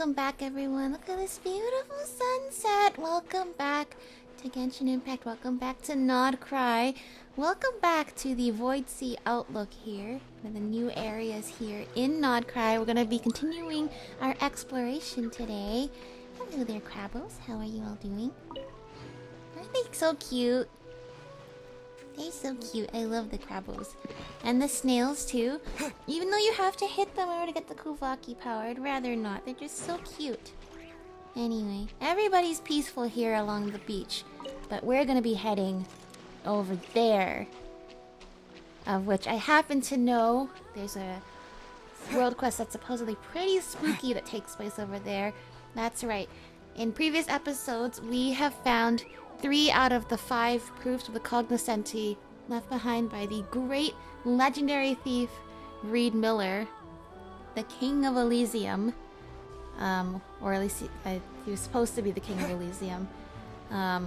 welcome back everyone. Look at this beautiful sunset. Welcome back to Genshin Impact. Welcome back to Nod-Krai. Welcome back to the Void Sea Outlook here. One of the new areas here in Nod-Krai. We're going to be continuing our exploration today. Hello there, Crabbos. How are you all doing? Aren't they so cute? They're so cute. I love the Crabbos. And the snails too. Even though you have to hit them in order to get the Kuvaki power, I'd rather not. They're just so cute. Anyway, everybody's peaceful here along the beach. But we're gonna be heading over there. Of which I happen to know there's a world quest that's supposedly pretty spooky that takes place over there. That's right. In previous episodes, we have found 3 out of the 5 proofs of the cognoscenti left behind by the great legendary thief Reed Miller, the King of Elysium, or at least he was supposed to be the King of Elysium, the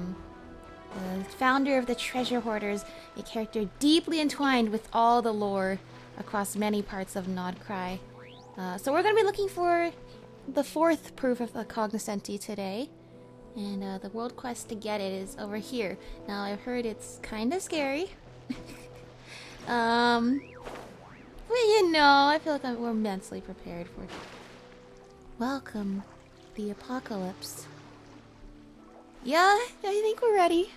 founder of the Treasure Hoarders, a character deeply entwined with all the lore across many parts of Nod-Krai. So we're going to be looking for the 4th proof of the cognoscenti today. And the world quest to get it is over here. Now I've heard it's kind of scary. But you know, I feel like we're mentally prepared for it. Welcome, the apocalypse. Yeah, I think we're ready.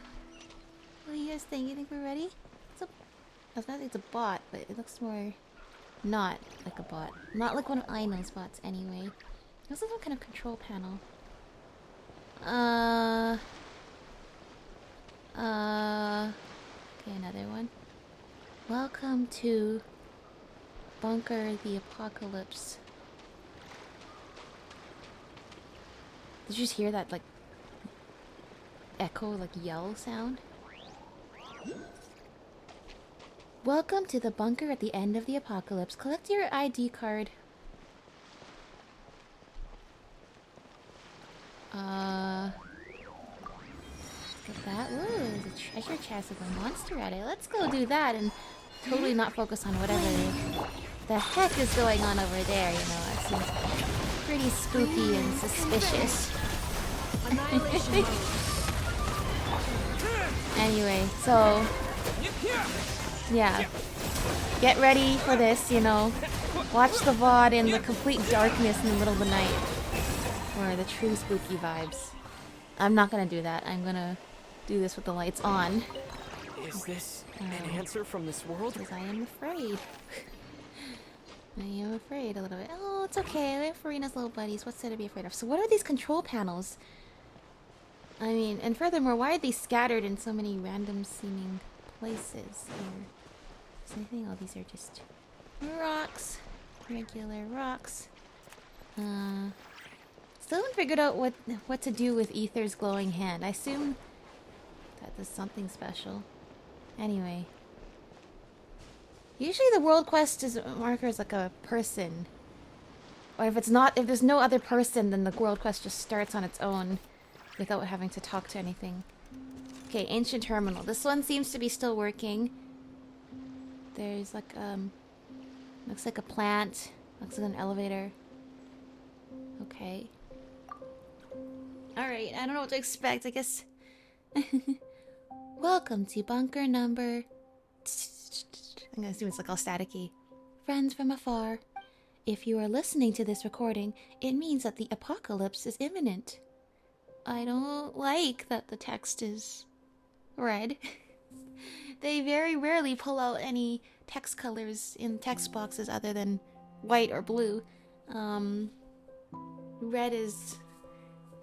What do you guys think? You think we're ready? I was gonna say it's a bot, but it looks more not like a bot. Not like one of Aino's bots anyway. This is some kind of control panel. Okay, another one. Welcome to Bunker the Apocalypse. Did you just hear that, like, echo, like, yell sound? Welcome to the bunker at the end of the apocalypse. Collect your ID card. Look at that. Ooh, there's a treasure chest with a monster at it. Let's go do that and totally not focus on whatever the heck is going on over there, you know. That seems pretty spooky and suspicious. Anyway, so yeah. Get ready for this, you know. Watch the VOD in the complete darkness in the middle of the night. Or the true spooky vibes. I'm not gonna do that. I'm gonna do this with the lights on. Is this an answer from this world? Because I am afraid. I am afraid a little bit. Oh, it's okay. We have Farina's little buddies. What's there to be afraid of? So what are these control panels? I mean, and furthermore, why are they scattered in so many random seeming places here? So I think all these are just rocks. Regular rocks. Still haven't figured out what to do with Ether's glowing hand. I assume that does something special. Anyway. Usually the world quest is marker as like a person. Or if there's no other person, then the world quest just starts on its own without having to talk to anything. Okay, ancient terminal. This one seems to be still working. There's like looks like a plant. Looks like an elevator. Okay. Alright, I don't know what to expect, I guess. Welcome to bunker number... I'm gonna assume it's like all staticky. Friends from afar. If you are listening to this recording, it means that the apocalypse is imminent. I don't like that the text is red. They very rarely pull out any text colors in text boxes other than white or blue. Red is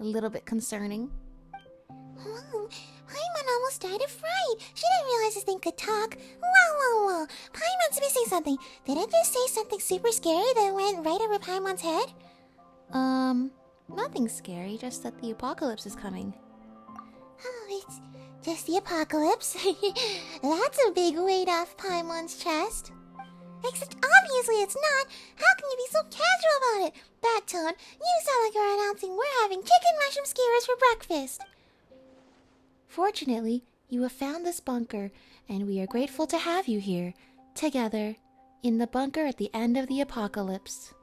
a little bit concerning. Oh, Paimon almost died of fright. She didn't realize this thing could talk. Whoa. Paimon's missing something. Did I just say something super scary that went right over Paimon's head? Nothing scary, just that the apocalypse is coming. Oh, it's just the apocalypse. That's a big weight off Paimon's chest. Except obviously it's not. How can you be so casual about it? Backtone, you sound like you're announcing we're having chicken mushroom skewers for breakfast. Fortunately, you have found this bunker, and we are grateful to have you here, together, in the bunker at the end of the apocalypse.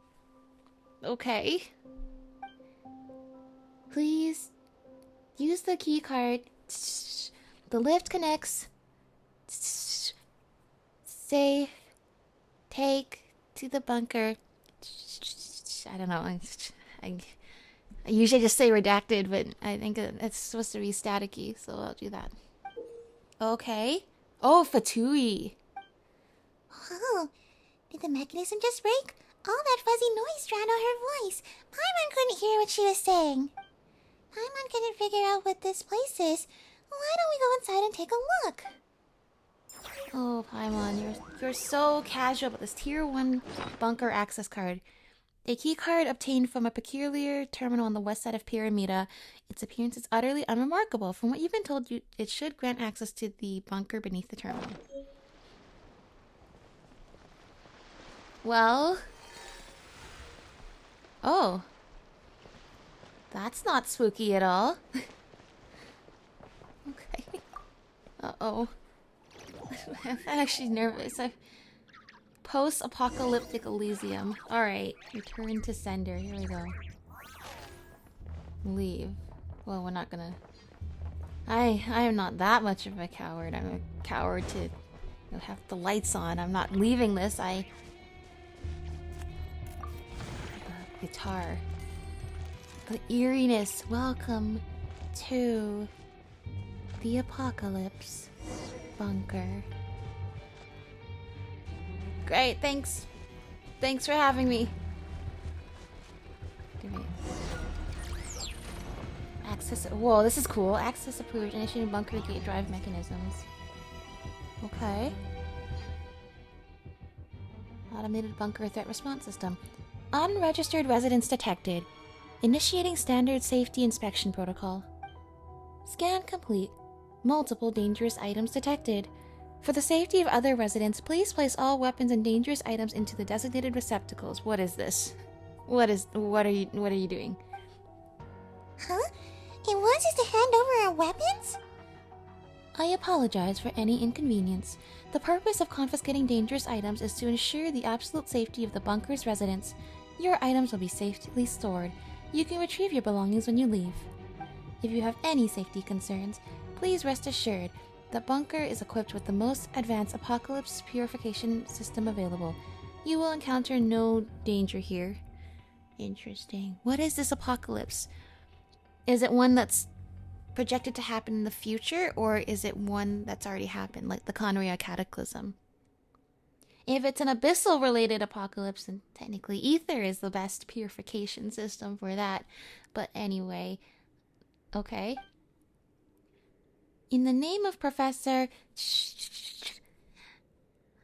Okay. Please use the key card. The lift connects. Safe. Take to the bunker. I don't know. I usually just say redacted, but I think it's supposed to be staticky, so I'll do that. Okay. Oh, Fatui. Oh, did the mechanism just break? All that fuzzy noise drowned out her voice. Paimon couldn't hear what she was saying. Paimon couldn't figure out what this place is. Why don't we go inside and take a look? Oh, Paimon, you're so casual about this Tier 1 bunker access card. A key card obtained from a peculiar terminal on the west side of Pyramida. Its appearance is utterly unremarkable. From what you've been told, it should grant access to the bunker beneath the terminal. Well... Oh. That's not spooky at all. Okay. Uh-oh. I'm actually nervous. Post-apocalyptic Elysium. Alright, return to sender. Here we go. Leave. Well, we're not gonna... I am not that much of a coward. I'm a coward to have the lights on. I'm not leaving this. The guitar. The eeriness. Welcome to the apocalypse bunker. Great, thanks. Thanks for having me. Access. Whoa, this is cool. Access approved. Initiating bunker gate drive mechanisms. Okay. Automated bunker threat response system. Unregistered residents detected. Initiating standard safety inspection protocol. Scan complete. Multiple dangerous items detected. For the safety of other residents, please place all weapons and dangerous items into the designated receptacles. What is this? What are you doing? Huh? It wants us to hand over our weapons? I apologize for any inconvenience. The purpose of confiscating dangerous items is to ensure the absolute safety of the bunker's residents. Your items will be safely stored. You can retrieve your belongings when you leave. If you have any safety concerns, please rest assured the bunker is equipped with the most advanced apocalypse purification system available. You will encounter no danger here. Interesting. What is this apocalypse? Is it one that's projected to happen in the future, or is it one that's already happened, like the Conria Cataclysm? If it's an abyssal-related apocalypse, then technically Ether is the best purification system for that. But anyway, okay. In the name of Professor...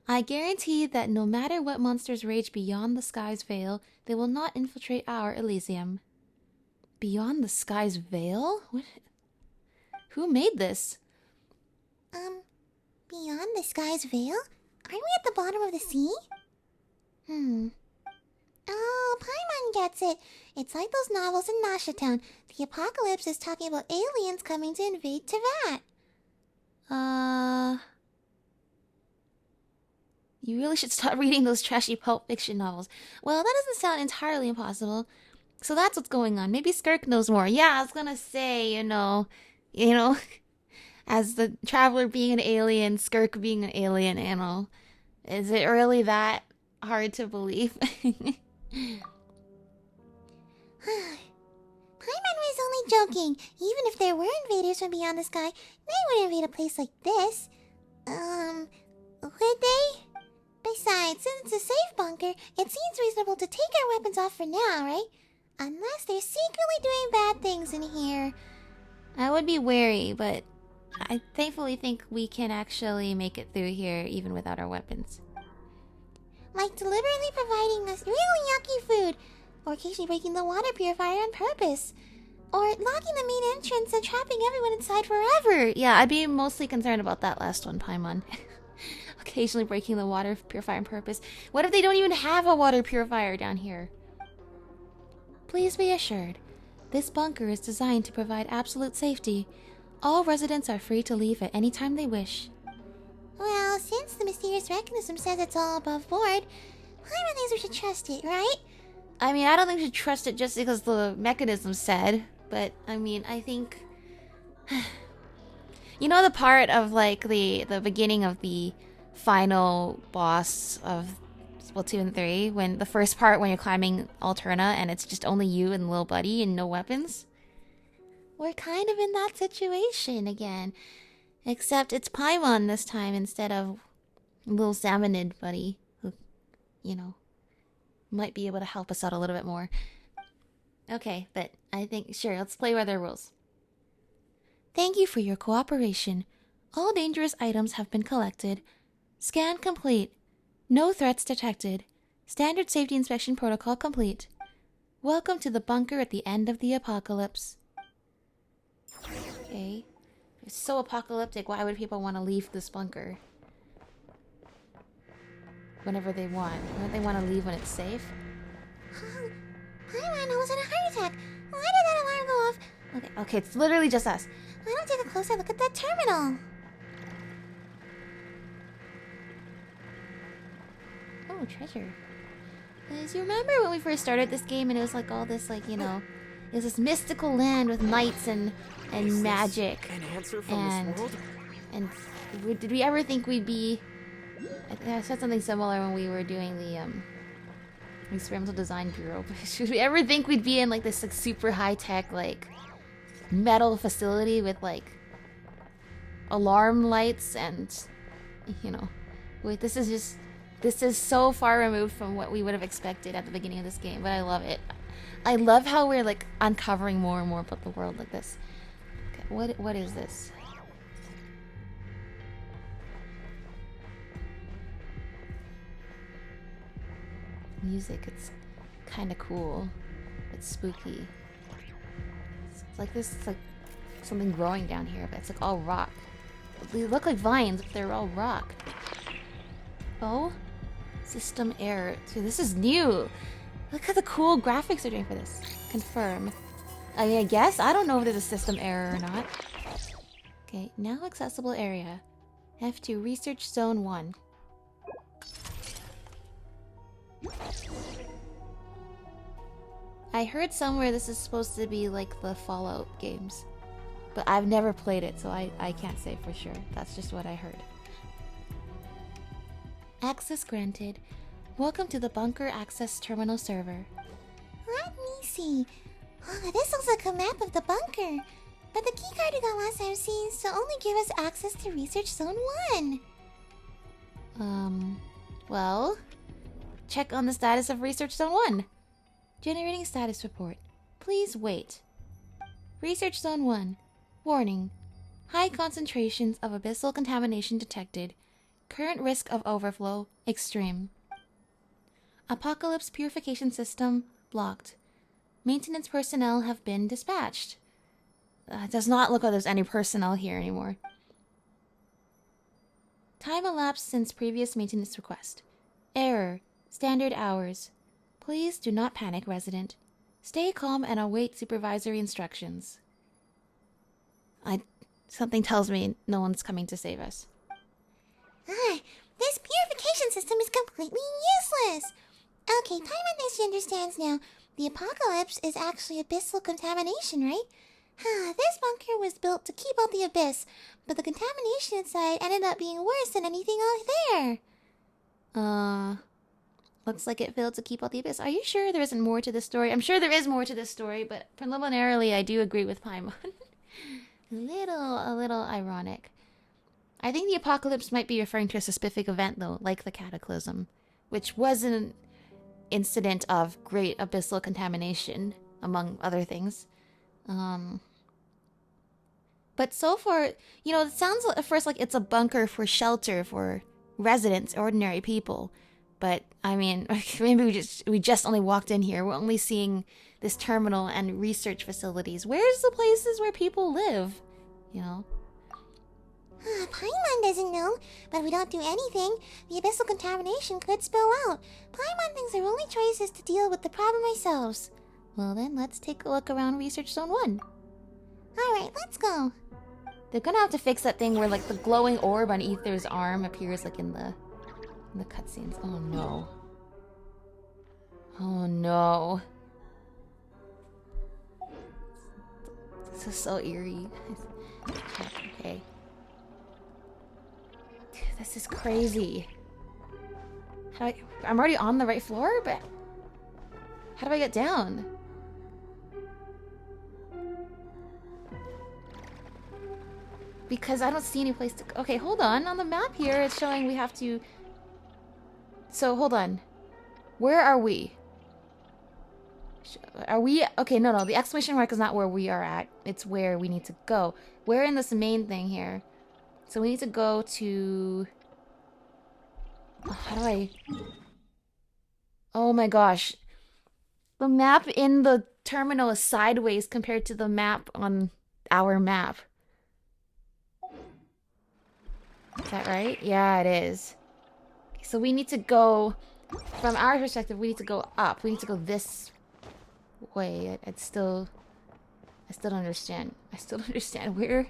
I guarantee that no matter what monsters rage beyond the sky's veil, they will not infiltrate our Elysium. Beyond the sky's veil? What? Who made this? Beyond the sky's veil? Aren't we at the bottom of the sea? Oh, Paimon gets it. It's like those novels in Nasha Town. The apocalypse is talking about aliens coming to invade Teyvat. You really should stop reading those trashy pulp fiction novels. Well, that doesn't sound entirely impossible. So that's what's going on. Maybe Skirk knows more. Yeah, I was gonna say, you know, as the Traveler being an alien, Skirk being an alien, is it really that hard to believe? Paimon was only joking. Even if there were invaders from beyond the sky, they wouldn't invade a place like this. Would they? Besides, since it's a safe bunker, it seems reasonable to take our weapons off for now, right? Unless they're secretly doing bad things in here. I would be wary, but I thankfully think we can actually make it through here even without our weapons. Like deliberately providing us really yucky food, or occasionally breaking the water purifier on purpose, or locking the main entrance and trapping everyone inside forever. Yeah, I'd be mostly concerned about that last one, Paimon. Occasionally breaking the water purifier on purpose. What if they don't even have a water purifier down here? Please be assured, this bunker is designed to provide absolute safety. All residents are free to leave at any time they wish. Well, since the mysterious mechanism says it's all above board, Paimon thinks we should trust it, right? I mean, I don't think we should trust it just because the mechanism said. but I mean, I think you know the part of like the beginning of the final boss of Splatoon 3, when the first part when you're climbing Alterna and it's just only you and Lil Buddy and no weapons? We're kind of in that situation again. Except it's Paimon this time instead of Lil Salmonid Buddy, who, you know, might be able to help us out a little bit more. Okay, but I think, sure, let's play by their rules. Thank you for your cooperation. All dangerous items have been collected. Scan complete. No threats detected. Standard safety inspection protocol complete. Welcome to the bunker at the end of the apocalypse. Okay. It's so apocalyptic, why would people want to leave this bunker? Whenever they want. Wouldn't they want to leave when it's safe? Paimon was in a heart attack. Why did that alarm go off? Okay, it's literally just us. Why don't take a closer look at that terminal? Oh, treasure. As you remember when we first started this game and it was like all this, like, you know, it was this mystical land with knights and magic. An answer from this world? And did we ever think we'd be... I said something similar when we were doing the Experimental Design Bureau. Should we ever think we'd be in like this like super high-tech like metal facility with like alarm lights and, you know, wait, this is so far removed from what we would have expected at the beginning of this game, but I love it. I love how we're like uncovering more and more about the world like this. Okay, what is this? Music, it's kind of cool. It's spooky. It's like this, it's like something growing down here, but it's like all rock. They look like vines, but they're all rock. Oh? System error. Dude, this is new. Look at the cool graphics they're doing for this. Confirm. I mean, I guess? I don't know if there's a system error or not. Okay, now accessible area. F2 Research Zone 1. I heard somewhere this is supposed to be like the Fallout games. But I've never played it, so I can't say for sure. That's just what I heard. Access granted. Welcome to the Bunker Access Terminal server. Let me see. Oh, this looks like a map of the bunker. But the keycard we got last time seems to only give us access to Research Zone 1. Well... Check on the status of Research Zone 1. Generating status report. Please wait. Research Zone 1. Warning. High concentrations of abyssal contamination detected. Current risk of overflow, extreme. Apocalypse purification system, blocked. Maintenance personnel have been dispatched. It does not look like there's any personnel here anymore. Time elapsed since previous maintenance request. Error. Standard hours. Please do not panic, resident. Stay calm and await supervisory instructions. Something tells me no one's coming to save us. This purification system is completely useless. Okay, Paimon thinks she understands now. The apocalypse is actually abyssal contamination, right? This bunker was built to keep out the abyss, but the contamination inside ended up being worse than anything out there. Looks like it failed to keep out the abyss. Are you sure there isn't more to this story? I'm sure there is more to this story, but preliminarily I do agree with Paimon. a little ironic. I think the apocalypse might be referring to a specific event, though, like the Cataclysm, which was an incident of great abyssal contamination, among other things. But so far, you know, it sounds at first like it's a bunker for shelter for residents, ordinary people. But, I mean, maybe we just only walked in here. We're only seeing this terminal and research facilities. Where's the places where people live? You know? Paimon doesn't know, but if we don't do anything, the abyssal contamination could spill out. Paimon thinks our only choice is to deal with the problem ourselves. Well then, let's take a look around Research Zone 1. Alright, let's go. They're gonna have to fix that thing where, like, the glowing orb on Ether's arm appears, like, in the cutscenes. Oh no. Oh no. This is so eerie. Okay. Dude, this is crazy. I'm already on the right floor, but how do I get down? Because I don't see any place to go. Okay, hold on. On the map here, it's showing we have to... So, hold on. Where are we? Are we... Okay, no. The exclamation mark is not where we are at. It's where we need to go. We're in this main thing here. So we need to go to... Oh, how do I... Oh my gosh. The map in the terminal is sideways compared to the map on our map. Is that right? Yeah, it is. Okay, so we need to go... From our perspective, we need to go up. We need to go this way. I still don't understand. I still don't understand. Where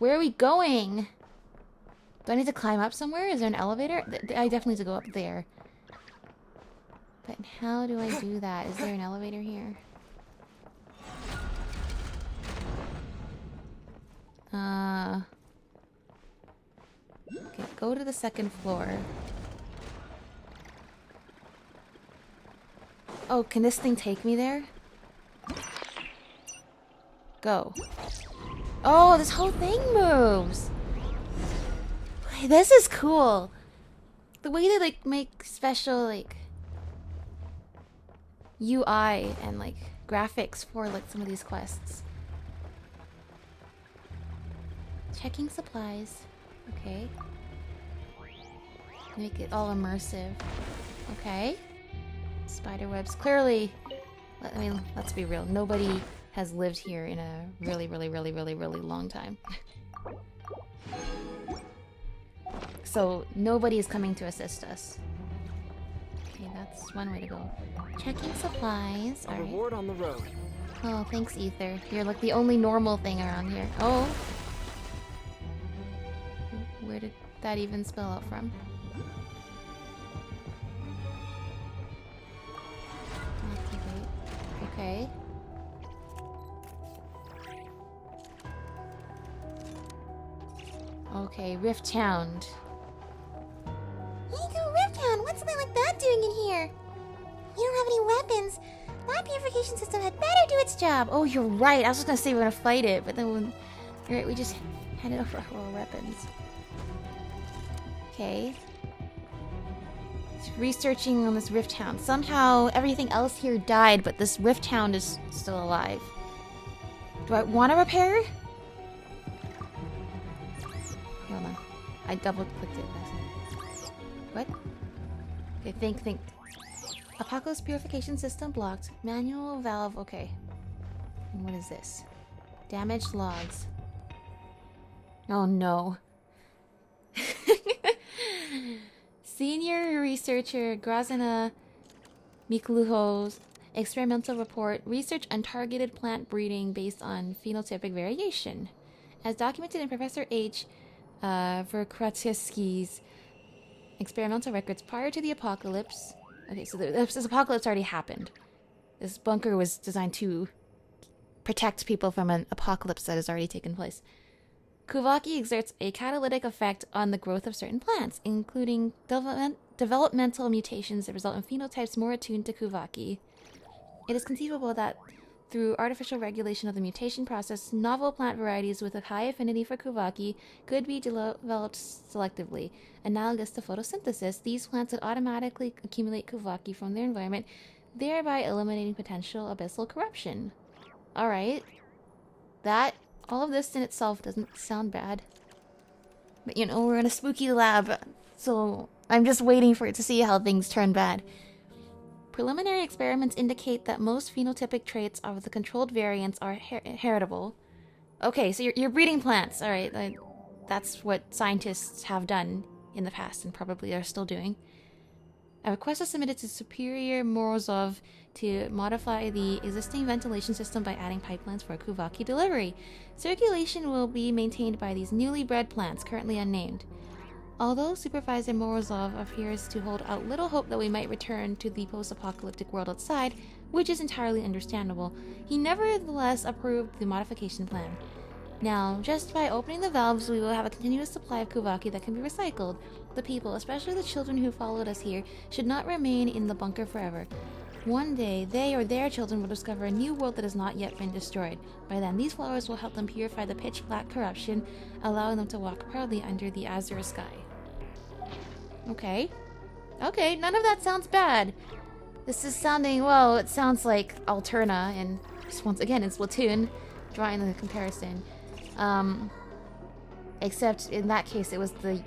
are we going? Do I need to climb up somewhere? Is there an elevator? I definitely need to go up there. But how do I do that? Is there an elevator here? Okay, go to the second floor. Oh, can this thing take me there? Go. Oh, this whole thing moves! Wait, this is cool! The way they, like, make special, like... UI and, like, graphics for, like, some of these quests. Checking supplies. Okay. Make it all immersive. Okay. Spiderwebs. Clearly, I mean, let's be real. Nobody has lived here in a really long time. So, nobody is coming to assist us. Okay, that's one way to go. Checking supplies. A reward on the road. Oh, thanks, Ether. You're like the only normal thing around here. Oh. Where did that even spill out from? Okay. Okay, Rift Hound. Hey, go Rift Hound! What's something like that doing in here? You don't have any weapons. That purification system had better do its job. Oh, you're right. I was just gonna say we're gonna fight it, but then when... You're right, we just handed over our weapons. Okay. Researching on this Rift Hound. Somehow everything else here died, but this Rift Hound is still alive. Do I want to repair? Hold on. I double clicked it. What? Okay, think. Apocalypse purification system blocked. Manual valve. Okay. And what is this? Damaged logs. Oh no. Senior researcher Grazina Mikluho's experimental report: research untargeted plant breeding based on phenotypic variation. As documented in Professor H. Verkratski's experimental records prior to the apocalypse. Okay, so this apocalypse already happened. This bunker was designed to protect people from an apocalypse that has already taken place. Kuvaki exerts a catalytic effect on the growth of certain plants, including developmental mutations that result in phenotypes more attuned to Kuvaki. It is conceivable that through artificial regulation of the mutation process, novel plant varieties with a high affinity for Kuvaki could be developed selectively. Analogous to photosynthesis, these plants would automatically accumulate Kuvaki from their environment, thereby eliminating potential abyssal corruption. Alright. All of this in itself doesn't sound bad. But you know, we're in a spooky lab, so I'm just waiting for it to see how things turn bad. Preliminary experiments indicate that most phenotypic traits of the controlled variants are heritable. Okay, so you're breeding plants. Alright, that's what scientists have done in the past and probably are still doing. A request was submitted to Superior Morozov to modify the existing ventilation system by adding pipelines for Kuvaki delivery. Circulation will be maintained by these newly bred plants, currently unnamed. Although Supervisor Morozov appears to hold out little hope that we might return to the post-apocalyptic world outside, which is entirely understandable, he nevertheless approved the modification plan. Now, just by opening the valves, we will have a continuous supply of Kuvaki that can be recycled. The people, especially the children who followed us here, should not remain in the bunker forever. One day, they or their children will discover a new world that has not yet been destroyed. By then, these flowers will help them purify the pitch-black corruption, allowing them to walk proudly under the azure sky. Okay. Okay, none of that sounds bad. This is sounding, well, it sounds like Alterna, and just once again, it's Splatoon, drawing the comparison. Except in that case, it was the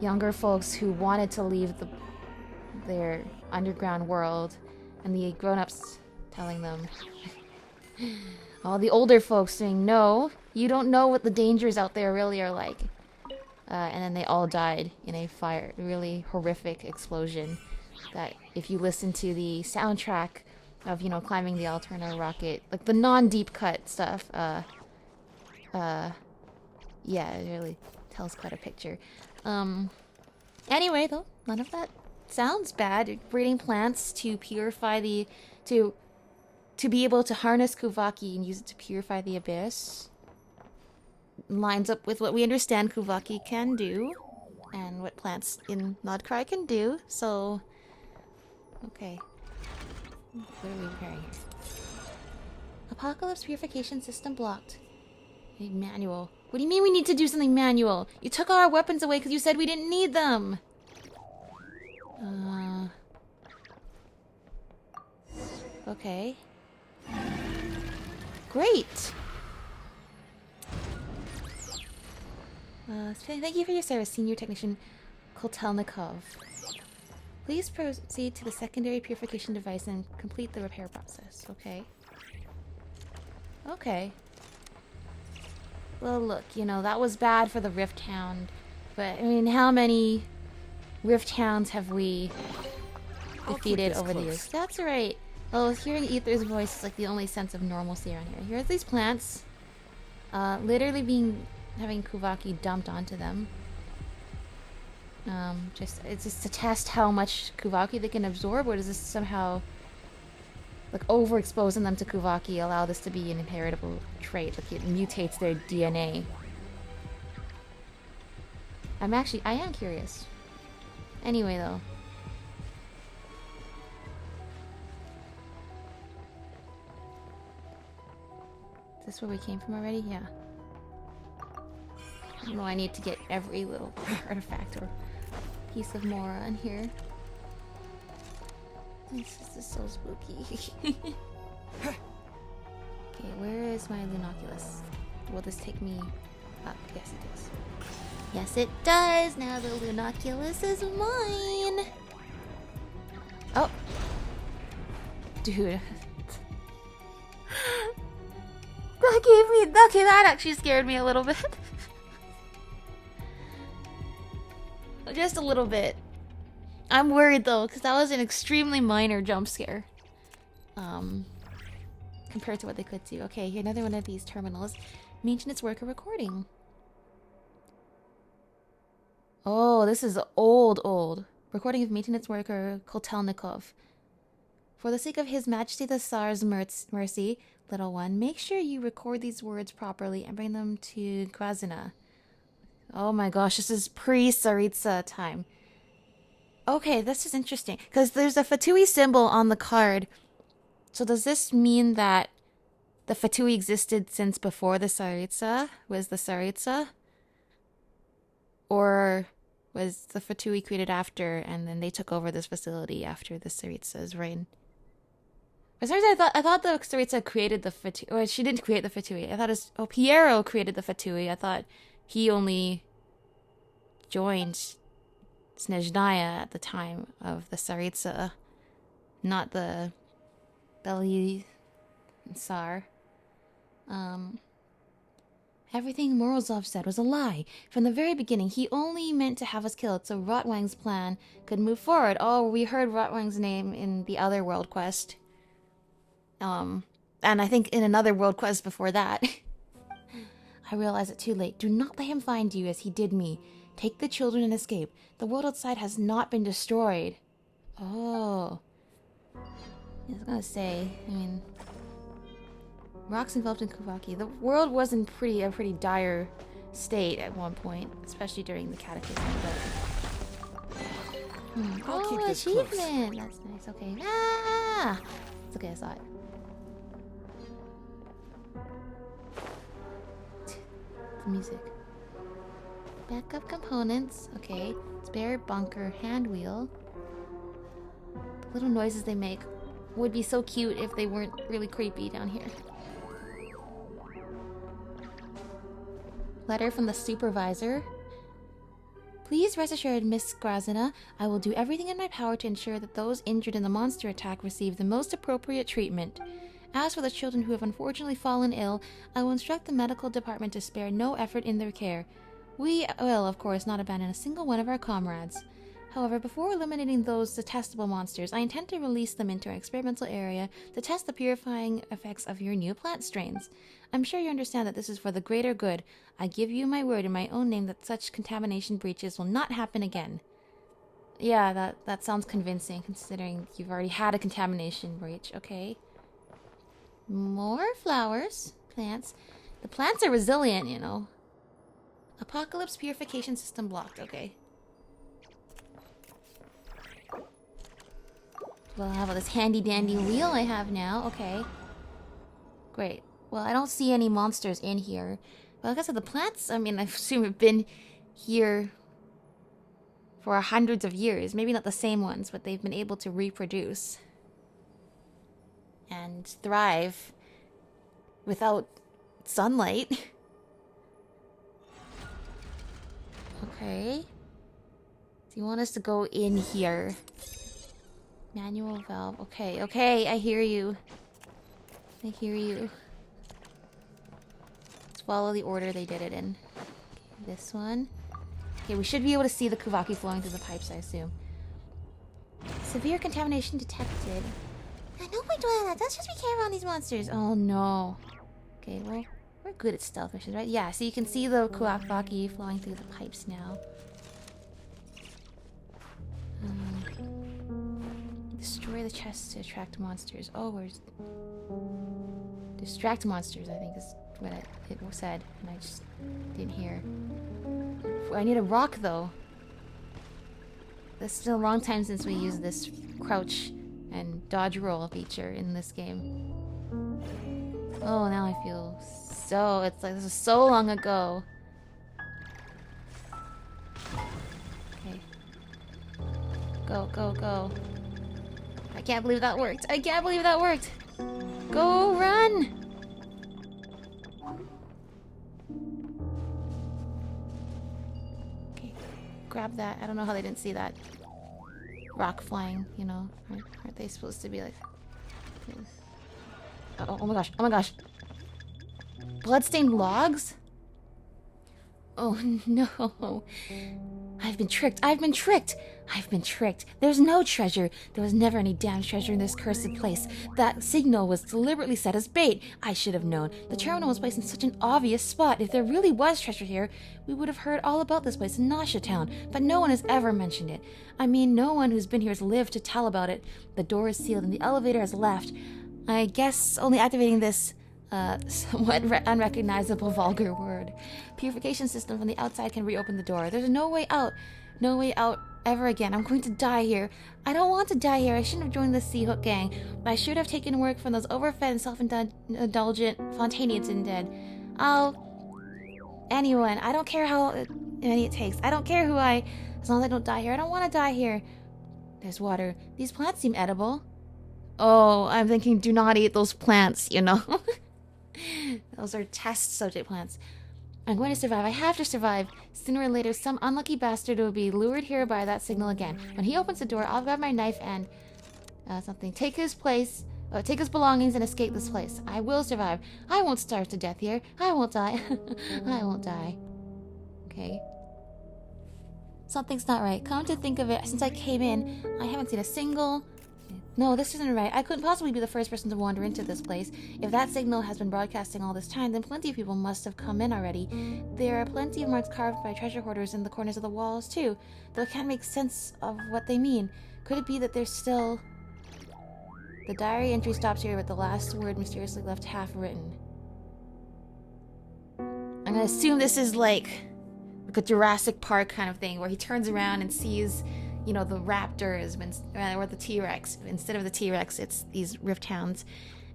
younger folks who wanted to leave their underground world, and the grown-ups telling them. All the older folks saying, no, you don't know what the dangers out there really are like. And then they all died in a really horrific explosion. That if you listen to the soundtrack of, climbing the Alterna rocket, like the non-deep cut stuff, yeah, it really tells quite a picture. Anyway, though, none of that sounds bad. Breeding plants to purify to be able to harness Kuvaki and use it to purify the abyss lines up with what we understand Kuvaki can do and what plants in Nod-Krai can do. So, okay. What are we repairing here? Apocalypse purification system blocked. Need manual. What do you mean we need to do something manual? You took all our weapons away because you said we didn't need them. Okay. Great. Thank you for your service, Senior Technician Kotelnikov. Please proceed to the secondary purification device and complete the repair process. Okay. Okay. Well, look, that was bad for the Rift Hound. But, I mean, how many Rift Hounds have we defeated over the years? That's right. Well, hearing Ether's voice is like the only sense of normalcy around here. Here's these plants. Literally having Kuvaki dumped onto them. It's just to test how much Kuvaki they can absorb, or does this somehow, like, overexposing them to Kuvaki allow this to be an inheritable trait? Like, it mutates their DNA. I am curious. Anyway, though. Is this where we came from already? Yeah. I don't know, I need to get every little artifact or piece of Mora in here. This is so spooky. Okay, where is my Lunoculus? Will this take me up? Yes, it does. Yes, it does! Now the Lunoculus is mine! Oh! Dude. Okay, that actually scared me a little bit. Just a little bit. I'm worried though, because that was an extremely minor jump scare. Compared to what they could do. Okay, here, another one of these terminals. Maintenance worker recording. Oh, this is old. Recording of maintenance worker Kotelnikov. For the sake of His Majesty the Tsar's mercy, little one, make sure you record these words properly and bring them to Kwazina. Oh my gosh, this is pre-Tsaritsa time. Okay, this is interesting. Because there's a Fatui symbol on the card. So does this mean that the Fatui existed since before the Tsaritsa? Was the Tsaritsa? Or was the Fatui created after and then they took over this facility after the Tsaritsa's reign? For some reason, I thought the Tsaritsa created the Fatui. Or she didn't create the Fatui. I thought Piero created the Fatui. I thought he only joined Snezhnaya at the time of the Tsaritsa, not the Beli Tsar. Everything Morozov said was a lie. From the very beginning, he only meant to have us killed so Rotwang's plan could move forward. Oh, we heard Rotwang's name in the other world quest. And I think in another world quest before that. I realized it too late. Do not let him find you as he did me. Take the children and escape. The world outside has not been destroyed. Oh. I was gonna say, I mean... Rocks involved in Kuvaki. The world was in a pretty dire state at one point, especially during the Cataclysm, but... I'll keep Oh, this achievement! close. That's nice, okay. Ah! It's okay, I saw it. The music. Backup components, okay. Spare bunker, hand wheel. The little noises they make would be so cute if they weren't really creepy down here. Letter from the supervisor. Please rest assured, Miss Grazina, I will do everything in my power to ensure that those injured in the monster attack receive the most appropriate treatment. As for the children who have unfortunately fallen ill, I will instruct the medical department to spare no effort in their care. We will, of course, not abandon a single one of our comrades. However, before eliminating those detestable monsters, I intend to release them into our experimental area to test the purifying effects of your new plant strains. I'm sure you understand that this is for the greater good. I give you my word in my own name that such contamination breaches will not happen again. Yeah, that sounds convincing, considering you've already had a contamination breach, okay? More flowers, plants. The plants are resilient, you know. Apocalypse purification system blocked, okay. Well, how about this handy dandy wheel I have now? Okay. Great. Well, I don't see any monsters in here. Well, like I said, the plants, I mean, I assume have been here for hundreds of years. Maybe not the same ones, but they've been able to reproduce and thrive without sunlight. Okay. Do you want us to go in here? Manual valve. Okay, okay, I hear you. I hear you. Let's follow the order they did it in. Okay, this one. Okay, we should be able to see the Kuvaki flowing through the pipes, I assume. Severe contamination detected. I know we're doing that. Let's just be careful on these monsters. Oh no. Okay, well, we're good at stealth missions, right? Yeah, so you can see the Kuvaki flowing through the pipes now. Destroy the chests to attract monsters. Oh, where's... Distract monsters, I think is what it said. And I just didn't hear. I need a rock, though. It's still a long time since we used this crouch and dodge roll feature in this game. Oh, now I feel so... It's like this was so long ago. Okay. Go, go, go. I can't believe that worked. I can't believe that worked. Go run! Okay. Grab that. I don't know how they didn't see that. Rock flying, you know. Aren't they supposed to be like... Oh my gosh. Oh my gosh. Bloodstained logs? Oh no. I've been tricked. I've been tricked. I've been tricked. There's no treasure. There was never any damn treasure in this cursed place. That signal was deliberately set as bait. I should have known. The terminal was placed in such an obvious spot. If there really was treasure here, we would have heard all about this place in Nasha Town. But no one has ever mentioned it. I mean, no one who's been here has lived to tell about it. The door is sealed and the elevator has left. I guess only activating this somewhat unrecognizable vulgar word. Purification system from the outside can reopen the door. There's no way out. No way out ever again. I'm going to die here. I don't want to die here. I shouldn't have joined the Sea Hook gang. I should have taken work from those overfed and self-indulgent Fontanians instead. Anyone. I don't care how many it takes. I don't care as long as I don't die here. I don't want to die here. There's water. These plants seem edible. Oh, I'm thinking do not eat those plants, you know. Those are test subject plants. I'm going to survive. I have to survive. Sooner or later, some unlucky bastard will be lured here by that signal again. When he opens the door, I'll grab my knife and... take his belongings and escape this place. I will survive. I won't starve to death here. I won't die. I won't die. Okay. Something's not right. Come to think of it, since I came in, I haven't seen a single No, this isn't right. I couldn't possibly be the first person to wander into this place. If that signal has been broadcasting all this time, then plenty of people must have come in already. There are plenty of marks carved by treasure hoarders in the corners of the walls, too, though I can't make sense of what they mean. Could it be that there's still... The diary entry stops here with the last word mysteriously left half written. I'm gonna assume this is like a Jurassic Park kind of thing, where he turns around and sees... You know, the raptors, or the T-Rex. Instead of the T-Rex, it's these rift hounds.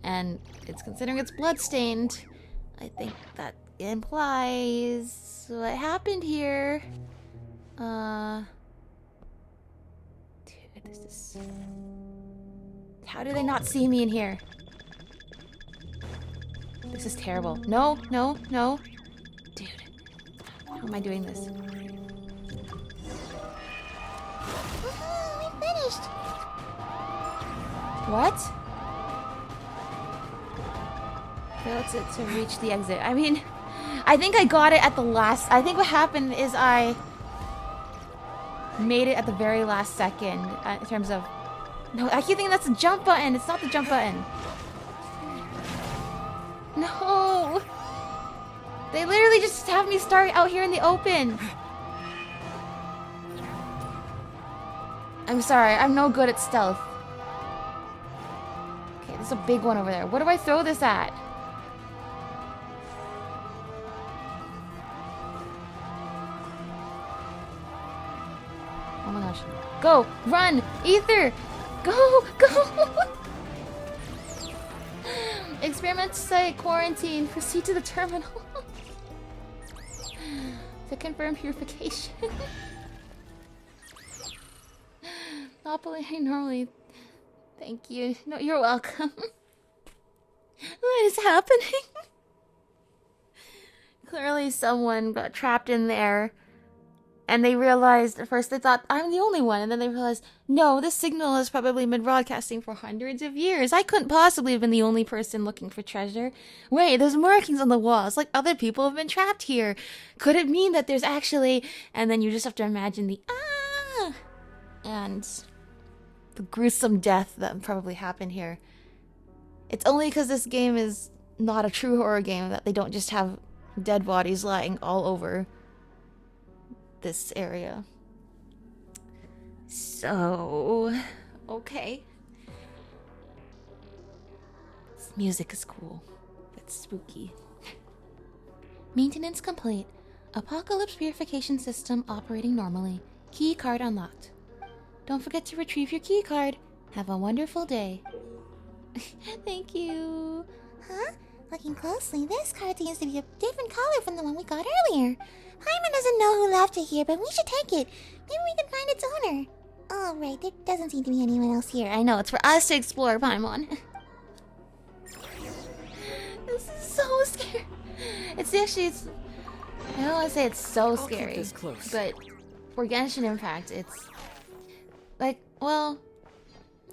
And it's considering it's bloodstained. I think that implies what happened here. Dude, this is... How do they not see me in here? This is terrible. No, no, no. Dude, how am I doing this? Finished. What? Failed to reach the exit. I mean, I think I got it at the last... I think what happened is I made it at the very last second in terms of... No, I keep thinking that's a jump button. It's not the jump button. No! They literally just have me start out here in the open. I'm sorry, I'm no good at stealth. Okay, there's a big one over there. What do I throw this at? Oh my gosh. Go! Run! Ether! Go! Go! Experiment site quarantine. Proceed to the terminal. To confirm purification. Not believing normally. Thank you. No, you're welcome. What is happening? Clearly someone got trapped in there. And they realized, at first they thought, I'm the only one. And then they realized, no, this signal has probably been broadcasting for hundreds of years. I couldn't possibly have been the only person looking for treasure. Wait, there's markings on the walls, like other people have been trapped here. Could it mean that there's actually... And then you just have to imagine the ah! And the gruesome death that probably happened here. It's only because this game is not a true horror game that they don't just have dead bodies lying all over this area. So, okay. This music is cool. It's spooky. Maintenance complete. Apocalypse purification system operating normally. Key card unlocked. Don't forget to retrieve your key card. Have a wonderful day. Thank you. Huh? Looking closely, this card seems to be a different color from the one we got earlier. Paimon doesn't know who left it here, but we should take it. Maybe we can find its owner. Oh, right, there doesn't seem to be anyone else here. I know, it's for us to explore, Paimon. This is so scary. It's actually, I don't want to say it's so scary, but for Genshin Impact, it's like, well,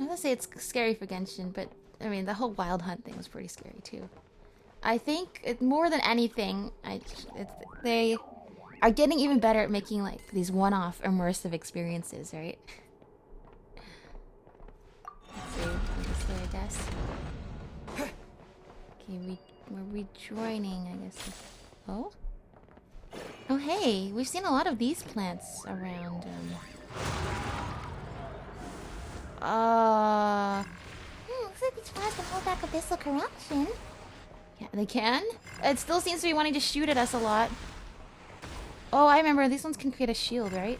I'm gonna say it's scary for Genshin, but I mean, the whole Wild Hunt thing was pretty scary too. I think more than anything, they are getting even better at making like these one-off immersive experiences, right? Let's see, this way, I guess. Okay, we're rejoining, I guess. Oh? Oh, hey, we've seen a lot of these plants around. Looks like these flowers can hold back abyssal corruption. Yeah, they can? It still seems to be wanting to shoot at us a lot. Oh, I remember. These ones can create a shield, right?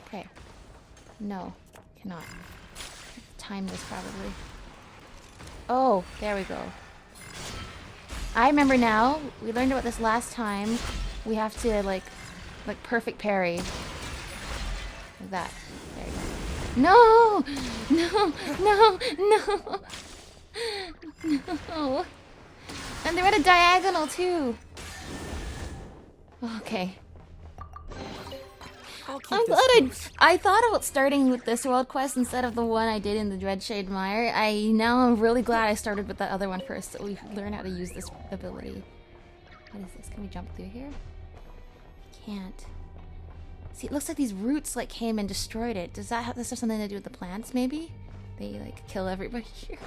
Okay. No, cannot. Time this, probably. Oh, there we go. I remember now. We learned about this last time. We have to, like perfect parry. Like that. There you go. No! No! No! No! No! And they're at a diagonal, too! Okay. I thought about starting with this world quest instead of the one I did in the Dreadshade Mire. I'm really glad I started with that other one first, so we learn how to use this ability. What is this? Can we jump through here? Can't. See, it looks like these roots like came and destroyed it. Does that have something to do with the plants? Maybe they like kill everybody here.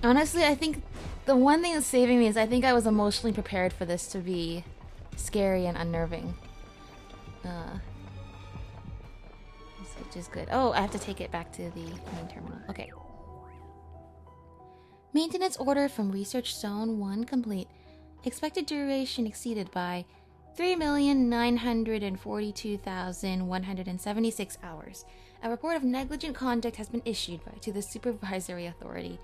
Honestly, I think the one thing that's saving me is I think I was emotionally prepared for this to be scary and unnerving. Which is good. Oh, I have to take it back to the main terminal. Okay. Maintenance order from Research Zone 1 complete. Expected duration exceeded by 3,942,176 hours. A report of negligent conduct has been issued to the supervisory authority.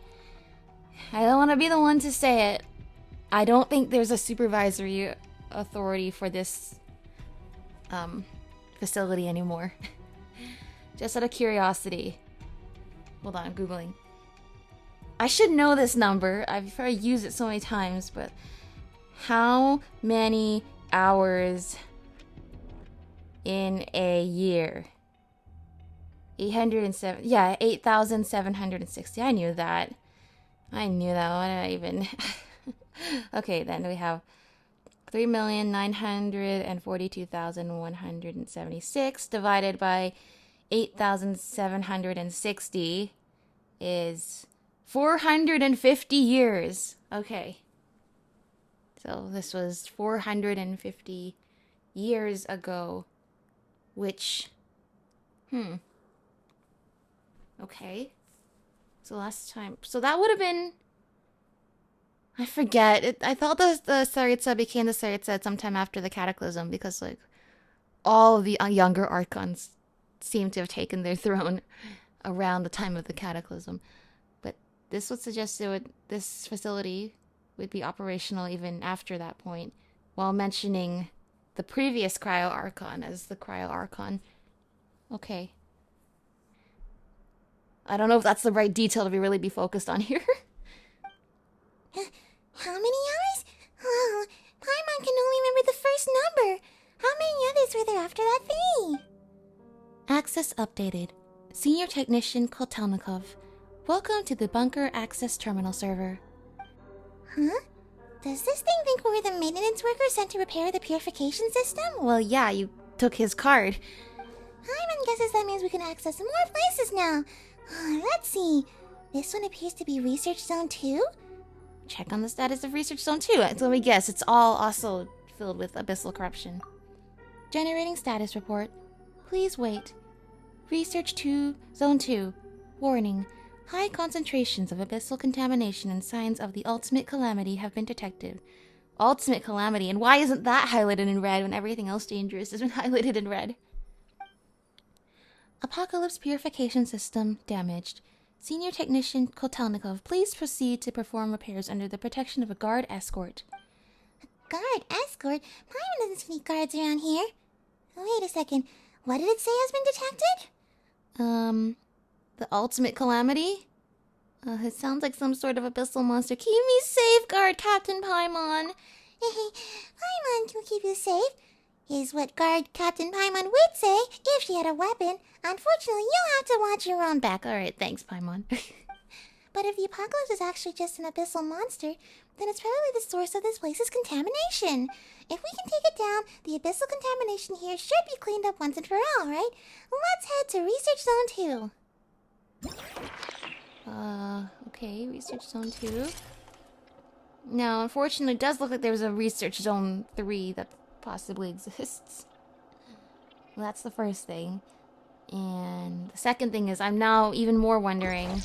I don't want to be the one to say it. I don't think there's a supervisory authority for this facility anymore. Just out of curiosity. Hold on, I'm Googling. I should know this number. I've probably used it so many times, but how many hours in a year? 807. Yeah, 8,760. I knew that. Why did I even... Okay, then we have 3,942,176 divided by 8,760 is 450 years. Okay. So this was 450 years ago, which... Okay. So last time... So that would have been... I forget. I thought the Tsaritsa became the Tsaritsa sometime after the Cataclysm because, like, all of the younger Archons seem to have taken their throne around the time of the Cataclysm. But this would suggest this facility would be operational even after that point, while mentioning the previous Cryo Archon as the Cryo Archon. Okay. I don't know if that's the right detail to really be focused on here. How many hours? Oh, Paimon can only remember the first number. How many others were there after that thingy? Access updated. Senior Technician Kotelnikov. Welcome to the Bunker Access Terminal server. Huh? Does this thing think we're the maintenance workers sent to repair the purification system? Well, yeah, you took his card. Paimon guesses that means we can access more places now. Let's see. This one appears to be Research Zone 2? Check on the status of Research Zone 2. So let me guess, it's all also filled with abyssal corruption. Generating status report. Please wait. Research 2, Zone 2. Warning. High concentrations of abyssal contamination and signs of the ultimate calamity have been detected. Ultimate calamity? And why isn't that highlighted in red when everything else dangerous has been highlighted in red? Apocalypse purification system damaged. Senior Technician Kotelnikov, please proceed to perform repairs under the protection of a guard escort. A guard escort? Paimon doesn't see any guards around here. Wait a second. What did it say has been detected? The ultimate calamity? It sounds like some sort of abyssal monster. Keep me safe, Guard Captain Paimon. Paimon will keep you safe, is what Guard Captain Paimon would say if she had a weapon. Unfortunately, you'll have to watch your own back. Alright, thanks, Paimon. But if the apocalypse is actually just an abyssal monster, then it's probably the source of this place's contamination. If we can take it down, the abyssal contamination here should be cleaned up once and for all, right? Let's head to Research Zone 2. Okay, Research Zone 2. Now, unfortunately, it does look like there's a Research Zone 3 that possibly exists. Well, that's the first thing. And the second thing is, I'm now even more wondering,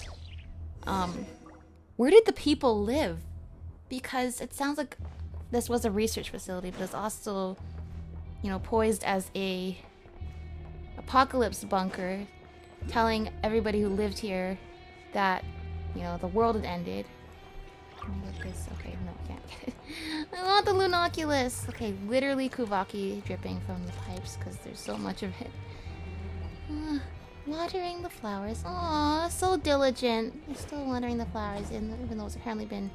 where did the people live? Because it sounds like this was a research facility, but it's also, you know, poised as a apocalypse bunker, telling everybody who lived here that, you know, the world had ended. Can I get this? Okay, no, I can't get it. I want the Lunoculus! Okay, literally Kuvaki dripping from the pipes because there's so much of it. Watering the flowers. Aw, so diligent. You're still watering the flowers, even though it's apparently been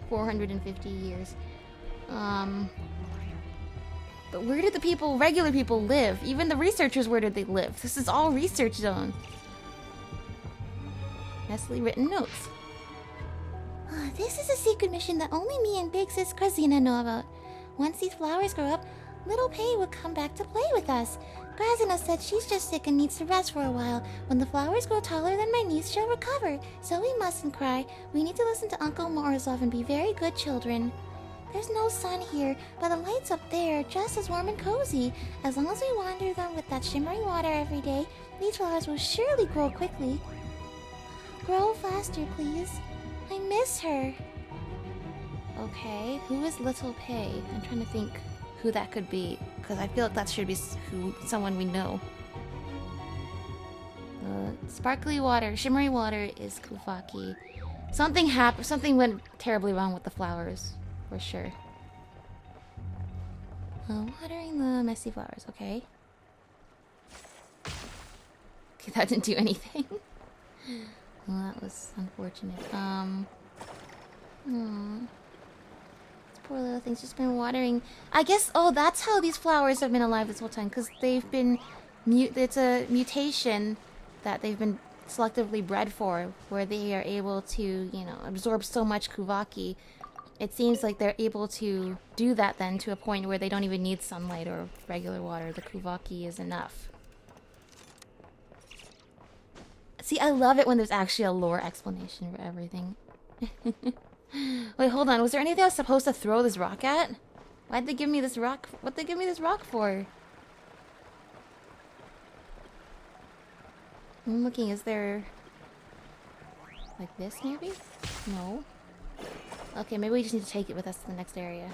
450 years. But where did the people, regular people, live? Even the researchers, where did they live? This is all Research Zone. Nicely written notes. This is a secret mission that only me and Big Sis Grazina know about. Once these flowers grow up, little Pei will come back to play with us. Grazina said she's just sick and needs to rest for a while. When the flowers grow taller than my niece, she'll recover. So we mustn't cry. We need to listen to Uncle Morozov and be very good children. There's no sun here, but the lights up there are just as warm and cozy. As long as we wander them with that shimmering water every day, these flowers will surely grow quickly. Grow faster, please. I miss her. Okay, who is Little Pei? I'm trying to think who that could be, because I feel like that should be someone we know. Sparkly water, shimmery water is Kuvaki. Something happened. Something went terribly wrong with the flowers, for sure. Watering the messy flowers. Okay. Okay, that didn't do anything. Well, that was unfortunate. These poor little things just been watering. I guess. Oh, that's how these flowers have been alive this whole time, because they've been it's a mutation that they've been selectively bred for, where they are able to, you know, absorb so much Kuvaki. It seems like they're able to do that then to a point where they don't even need sunlight or regular water. The Kuvaki is enough. See, I love it when there's actually a lore explanation for everything. Wait, hold on. Was there anything I was supposed to throw this rock at? Why'd they give me this rock? What'd they give me this rock for? I'm looking, is there... like this, maybe? No. Okay, maybe we just need to take it with us to the next area.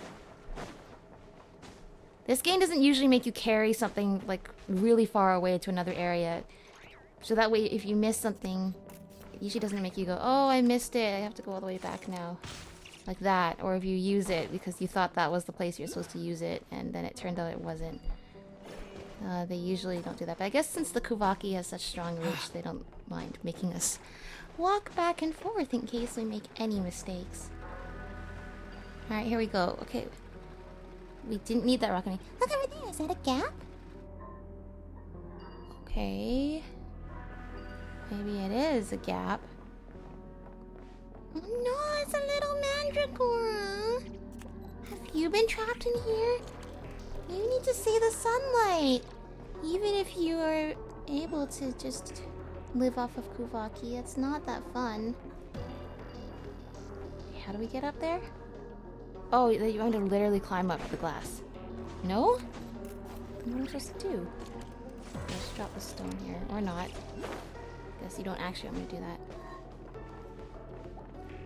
This game doesn't usually make you carry something, like, really far away to another area. So that way, if you miss something, it usually doesn't make you go, oh, I missed it, I have to go all the way back now. Like that. Or if you use it because you thought that was the place you're supposed to use it, and then it turned out it wasn't. They usually don't do that. But I guess since the Kuvaki has such strong reach, they don't mind making us walk back and forth in case we make any mistakes. Alright, here we go. Okay. We didn't need that rock. Look over there, is that a gap? Okay. Maybe it is a gap. Oh no, it's a little mandragora. Have you been trapped in here? You need to see the sunlight. Even if you are able to just live off of Kuvaki, it's not that fun. Okay, how do we get up there? Oh, you want to literally climb up the glass. No? What am I supposed to do? Let's drop a stone here. Or not. Guess you don't actually want me to do that.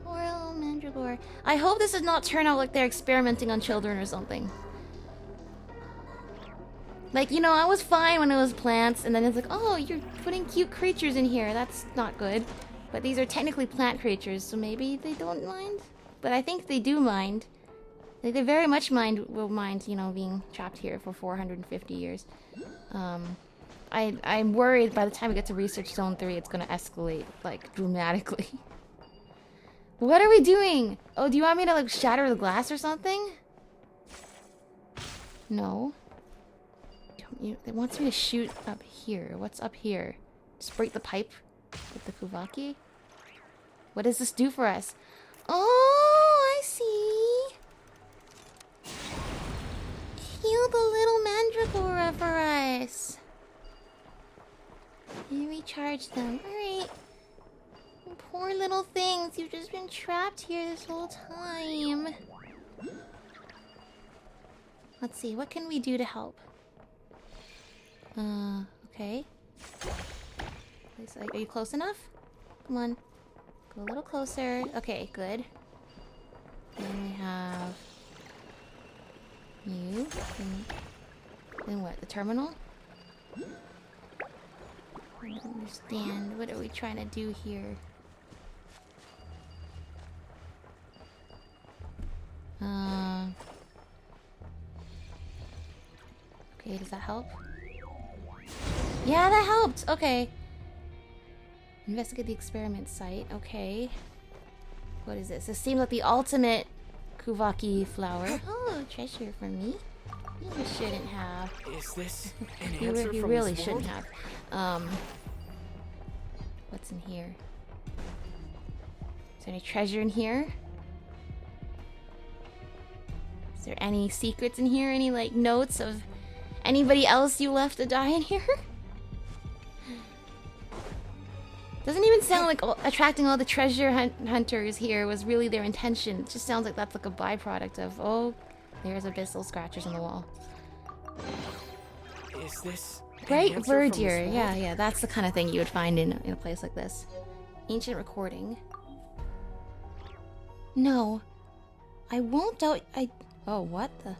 Poor little mandragora. I hope this does not turn out like they're experimenting on children or something. Like, you know, I was fine when it was plants, and then it's like, oh, you're putting cute creatures in here. That's not good. But these are technically plant creatures, so maybe they don't mind? But I think they do mind. Like, they very much will mind, you know, being trapped here for 450 years. I'm worried by the time we get to Research Zone 3, it's gonna escalate, like, dramatically. What are we doing? Oh, do you want me to, like, shatter the glass or something? No. It wants me to shoot up here. What's up here? Just break the pipe with the Kuvaki? What does this do for us? Oh, I see. Heal the little mandragora for us. And recharge them. Alright. Poor little things. You've just been trapped here this whole time. Let's see. What can we do to help? Okay. Are you close enough? Come on. Go a little closer. Okay, good. Then we have... you. Then what? The terminal? I don't understand. What are we trying to do here? Okay, does that help? Yeah, that helped! Okay. Investigate the experiment site. Okay. What is this? This seems like the ultimate Kuvaki flower. Oh, treasure for me? You shouldn't have. Is this an answer You from really this shouldn't world? have. What's in here? Is there any treasure in here? Is there any secrets in here? Any, like, notes of anybody else you left to die in here? Doesn't even sound like attracting all the treasure hunters here was really their intention. It just sounds like that's like a byproduct of, oh, there's abyssal scratchers on the wall. Is this Bright verdure. Yeah, that's the kind of thing you would find in a place like this. Ancient recording. No. I won't doubt... Oh, what the...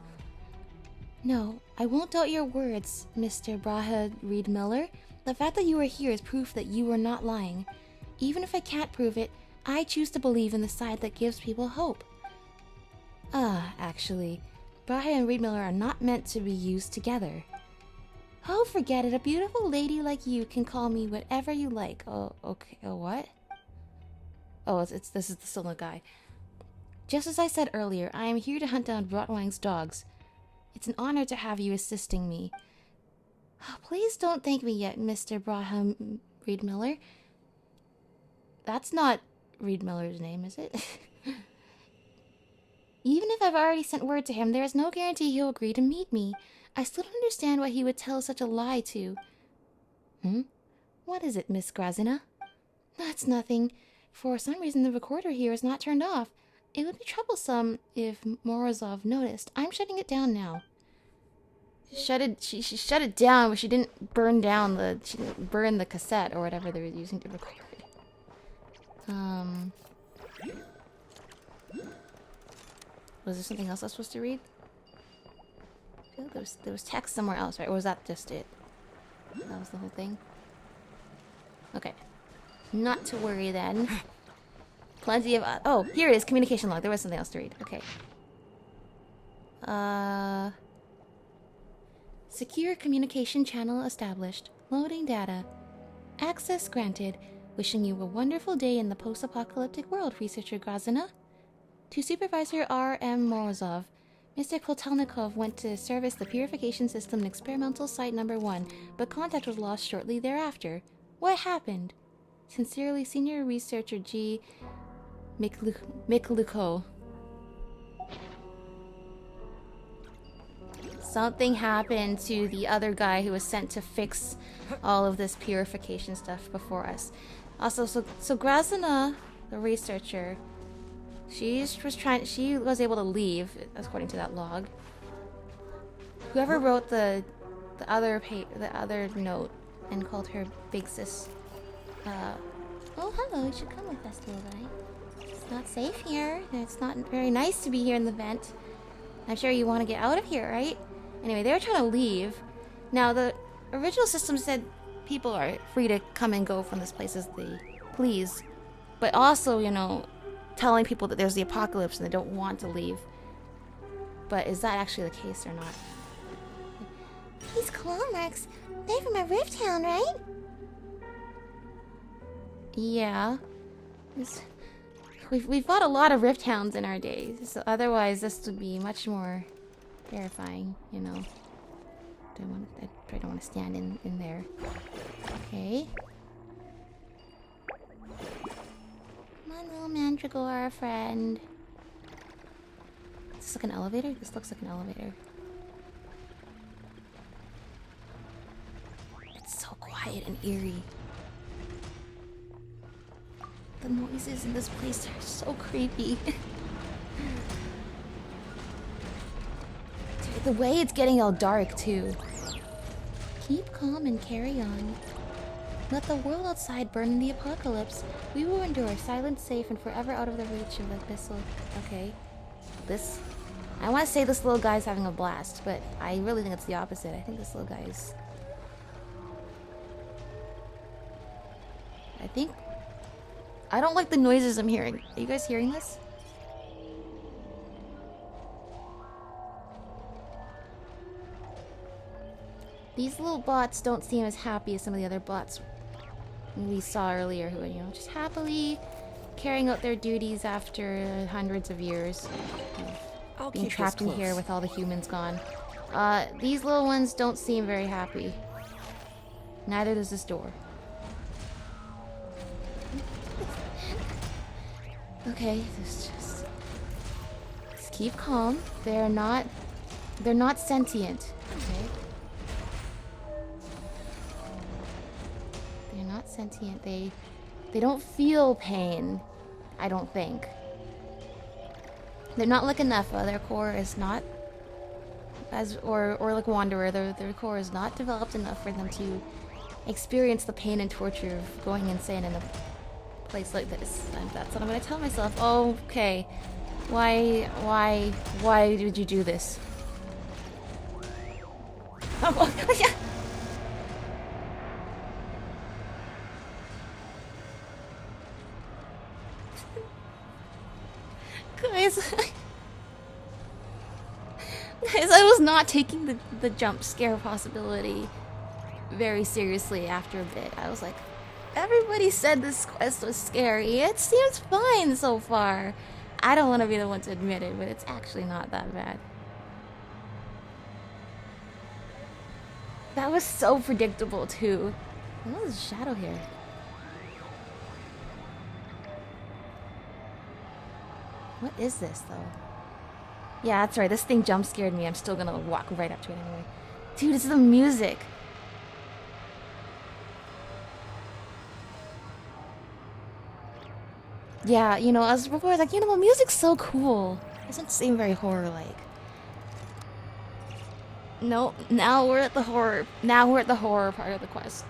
No, I won't doubt your words, Mr. Braha Reed Miller. The fact that you are here is proof that you are not lying. Even if I can't prove it, I choose to believe in the side that gives people hope. Actually, Braha and Reed Miller are not meant to be used together. Oh, forget it. A beautiful lady like you can call me whatever you like. Oh, okay. Oh, what? Oh, this is the solo guy. Just as I said earlier, I am here to hunt down Rotwang's dogs. It's an honor to have you assisting me. Oh, please don't thank me yet, Mr. Braham Reed Miller. That's not Reed Miller's name, is it? Even if I've already sent word to him, there is no guarantee he'll agree to meet me. I still don't understand why he would tell such a lie to... What is it, Miss Grazina? That's nothing. For some reason, the recorder here is not turned off. It would be troublesome if Morozov noticed. I'm shutting it down now. She shut it down, but she didn't burn down she didn't burn the cassette or whatever they were using to record. Was there something else I was supposed to read? I feel like there was text somewhere else, right? Or was that just it? That was the whole thing? Okay. Not to worry then. Plenty of... oh, here it is. Communication log. There was something else to read. Okay. Secure communication channel established. Loading data. Access granted. Wishing you a wonderful day in the post-apocalyptic world, researcher Grazina. To Supervisor R.M. Morozov, Mr. Kotelnikov went to service the purification system in experimental site number 1, but contact was lost shortly thereafter. What happened? Sincerely, Senior Researcher G. Mikluko. Something happened to the other guy who was sent to fix all of this purification stuff before us. Also, so Grazina, the researcher, she was able to leave, according to that log. Whoever wrote the other note and called her Big Sis. Oh, hello, you should come with us, little guy. It's not safe here. It's not very nice to be here in the vent. I'm sure you want to get out of here, right? Anyway, they were trying to leave. Now, the original system said people are free to come and go from this place as they please. But also, you know, telling people that there's the apocalypse and they don't want to leave. But is that actually the case or not? These claw marks, they're from a rift hound, right? Yeah. We've fought a lot of rift hounds in our days, so otherwise this would be much more terrifying, you know. I don't want to stand in there. Okay. Come on, little mandragora friend. Is this like an elevator? This looks like an elevator. It's so quiet and eerie. The noises in this place are so creepy. Dude, the way it's getting all dark, too. Keep calm and carry on. Let the world outside burn in the apocalypse. We will endure, silent, safe, and forever out of the reach of the abyssal... Okay. I want to say this little guy's having a blast, but I really think it's the opposite. I think this little guy is... I don't like the noises I'm hearing. Are you guys hearing this? These little bots don't seem as happy as some of the other bots we saw earlier who are, you know, just happily carrying out their duties after hundreds of years of being trapped in here with all the humans gone. These little ones don't seem very happy. Neither does this door. Okay, just keep calm. They're not sentient, okay? They're not sentient. They don't feel pain, I don't think. They're not like a Nepha. Their core is not or like Wanderer, their core is not developed enough for them to experience the pain and torture of going insane in a place like this. And that's what I'm gonna tell myself. Oh, okay. Why did you do this? Oh, yeah. Guys, I was not taking the jump scare possibility very seriously after a bit. I was like, everybody said this quest was scary. It seems fine so far. I don't want to be the one to admit it, but it's actually not that bad. That was so predictable, too. What was the shadow here? What is this, though? Yeah, that's right. This thing jump scared me. I'm still gonna walk right up to it anyway. Dude, it's the music. Yeah, you know, as before, like, you know, music's so cool. It doesn't seem very horror-like. No, now we're at the horror. Now we're at the horror part of the quest.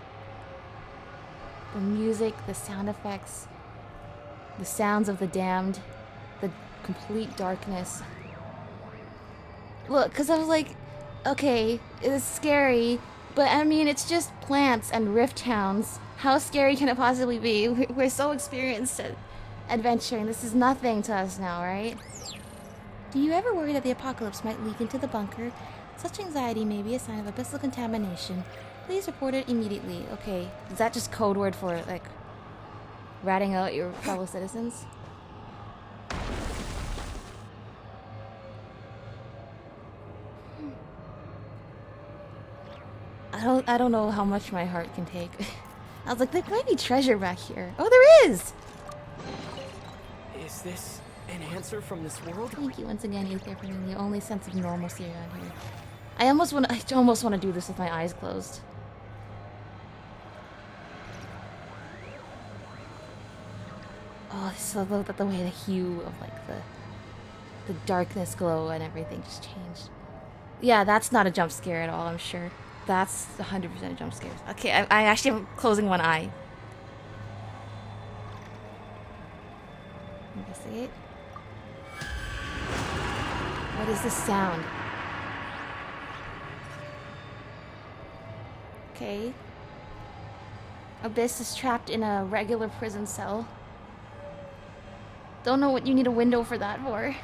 The music, the sound effects, the sounds of the damned, the complete darkness. Look, because I was like, okay, it's scary, but I mean, it's just plants and rift hounds. How scary can it possibly be? We're so experienced at adventuring. This is nothing to us now, right? Do you ever worry that the apocalypse might leak into the bunker? Such anxiety may be a sign of abyssal contamination. Please report it immediately. Okay, is that just code word for, like, ratting out your fellow citizens? I don't know how much my heart can take. I was like, there might be treasure back here. Oh, there is! Is this an answer from this world? Thank you once again, Ether, for being the only sense of normalcy around here. I almost want to do this with my eyes closed. Oh, this is the way the hue of like the darkness glow and everything just changed. Yeah, that's not a jump scare at all, I'm sure. That's 100% a jump scare. Okay, I actually am closing one eye. Investigate. What is this sound? Okay. Abyss is trapped in a regular prison cell. Don't know what you need a window for that for.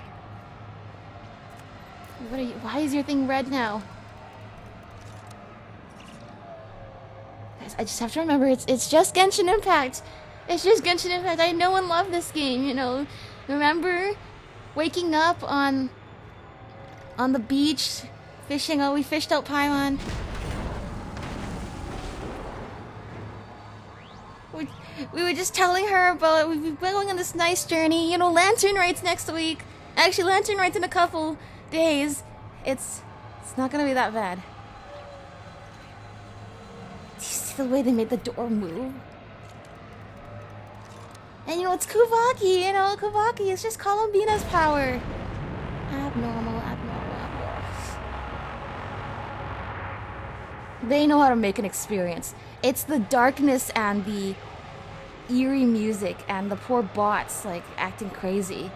What are you? Why is your thing red now? Guys, I just have to remember it's just Genshin Impact. It's just Genshin Impact. I know and love this game, you know. Remember waking up on the beach, fishing. Oh, we fished out Paimon. We were just telling her about we've been going on this nice journey. You know, Lantern Right's next week. Actually, Lantern Right's in a couple days. It's not gonna be that bad. Do you see the way they made the door move? And you know, it's Kuvaki. You know, Kuvaki is just Columbina's power. Abnormal. They know how to make an experience. It's the darkness and the eerie music and the poor bots like acting crazy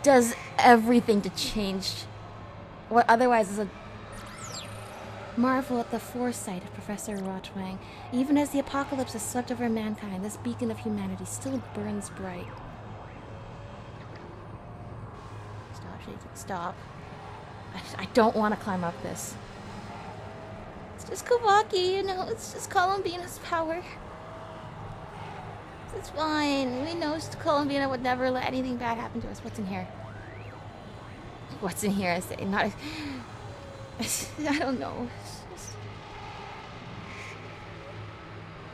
does everything to change what otherwise is a marvel at the foresight of Professor Rochwang. Even as the apocalypse has swept over mankind, this beacon of humanity still burns bright. Stop, Shaken, stop. I don't want to climb up this. It's just Kawaki, you know, it's just Columbina's power. It's fine. We know Columbina would never let anything bad happen to us. What's in here? What's in here? I say, not. I don't know. It's just,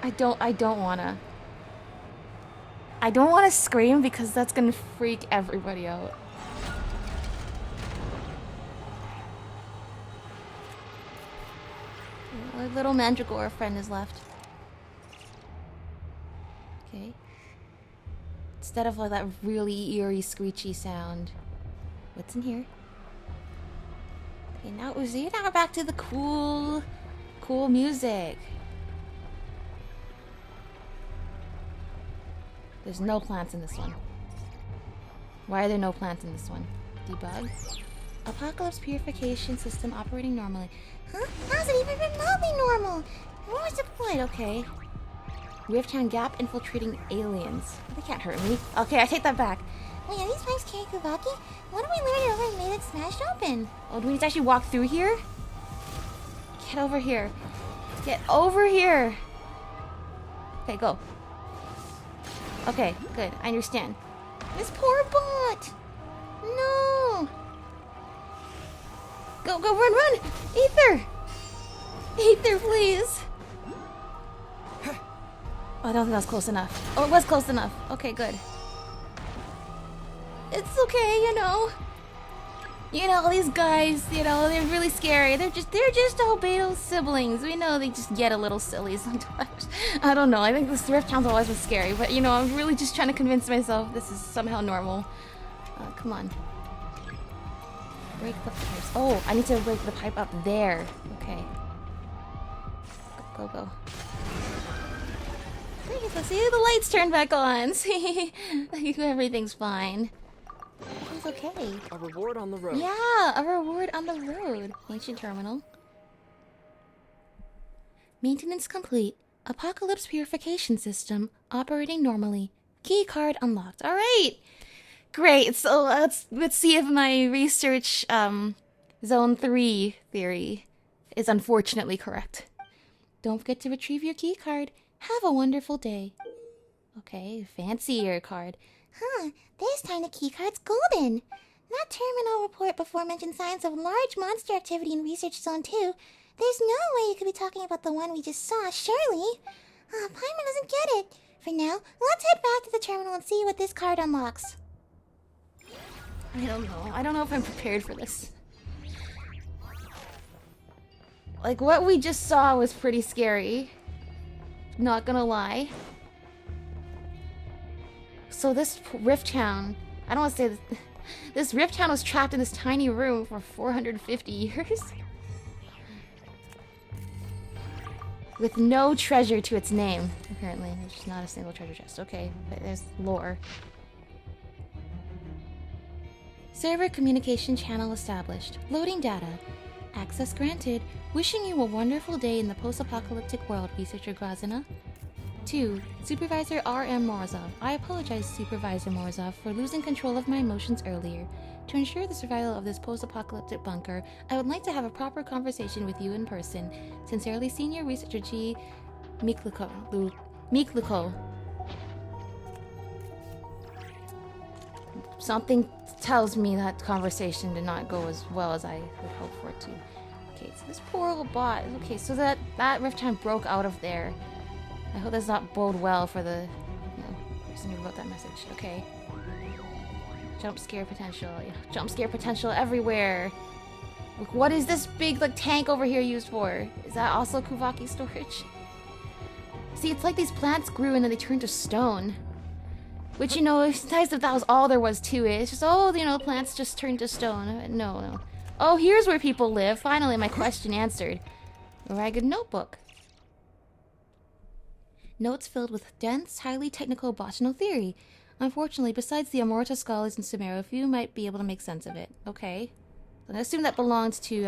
I don't wanna. I don't want to scream because that's gonna freak everybody out. Our little mandragora friend is left. Okay. Instead of like that really eerie, screechy sound. What's in here? Okay, now we're back to the cool music. There's no plants in this one. Why are there no plants in this one? Debug. Apocalypse purification system operating normally. Huh? How's it even remotely normal? What was deployed? Okay. Rift-Town Gap infiltrating aliens. They can't hurt me. Okay, I take that back. Wait, are these pipes carry Kuvaki? What if we lured it over and made it smashed open? Oh, do we need to actually walk through here? Get over here. Get over here. Okay, go. Okay, good. I understand. This poor bot! No! Go, go, run, run! Ether! Ether, please! Oh, I don't think that was close enough. Oh, it was close enough. Okay, good. It's okay, you know. You know, these guys, you know, they're really scary. They're just albedo siblings. We know they just get a little silly sometimes. I don't know. I think this Rift Town's always been scary, but you know, I'm really just trying to convince myself this is somehow normal. Come on. Break the pipes. Oh, I need to break the pipe up there. Okay. Go, go. See, the lights turned back on. See, everything's fine. Everything's okay. A reward on the road. Yeah, a reward on the road. Ancient terminal. Maintenance complete. Apocalypse purification system operating normally. Key card unlocked. All right. Great. So let's see if my research zone 3 theory is unfortunately correct. Don't forget to retrieve your key card. Have a wonderful day. Okay, fancier card. Huh, this time the keycard's golden. That terminal report before mentioned signs of large monster activity in Research Zone 2. There's no way you could be talking about the one we just saw, surely. Paimon doesn't get it. For now, let's head back to the terminal and see what this card unlocks. I don't know. I don't know if I'm prepared for this. Like, what we just saw was pretty scary. Not gonna lie. So this Rift Town, I don't want to say this. This Rift Town was trapped in this tiny room for 450 years. With no treasure to its name, apparently. There's just not a single treasure chest. Okay, but there's lore. Server communication channel established. Loading data. Access granted. Wishing you a wonderful day in the post-apocalyptic world, Researcher Grazina. 2. Supervisor R.M. Morozov. I apologize, Supervisor Morozov, for losing control of my emotions earlier. To ensure the survival of this post-apocalyptic bunker, I would like to have a proper conversation with you in person. Sincerely, Senior Researcher G. Mikluko. Something tells me that conversation did not go as well as I would hope for it to. Okay, so this poor little bot. Okay, so that Rift Town broke out of there. I hope that's not bode well for the person who wrote that message. Okay. Jump scare potential. Yeah, jump scare potential everywhere. Look, what is this big tank over here used for? Is that also Kuvaki storage? See, it's like these plants grew and then they turned to stone. Which, it's nice if that was all there was to it. It's just, plants just turned to stone. No. Oh, here's where people live. Finally, my question answered. A ragged notebook. Notes filled with dense, highly technical botanical theory. Unfortunately, besides the Amorta scholars in Sumeru, few might be able to make sense of it. Okay. So I assume that belonged to,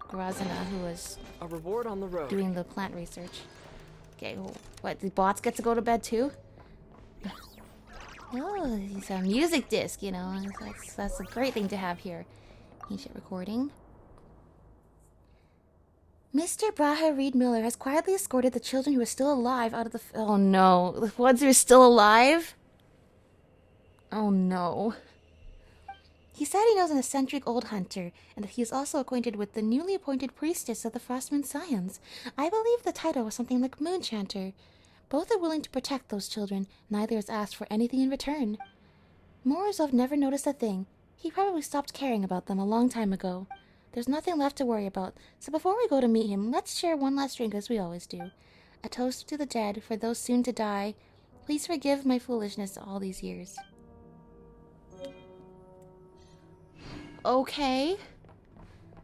Grazina, who was a reward on the road. Doing the plant research. Okay, what, the bots get to go to bed too? Oh, it's a music disc, That's a great thing to have here. Ancient recording. Mr. Braha Reed Miller has quietly escorted the children who are still alive out of the... Oh no, the ones who are still alive? Oh no. He said he knows an eccentric old hunter, and that he is also acquainted with the newly appointed priestess of the Frostman Scions. I believe the title was something like Moonchanter. Both are willing to protect those children. Neither has asked for anything in return. Morozov never noticed a thing. He probably stopped caring about them a long time ago. There's nothing left to worry about, so before we go to meet him, let's share one last drink as we always do. A toast to the dead, for those soon to die. Please forgive my foolishness all these years. Okay.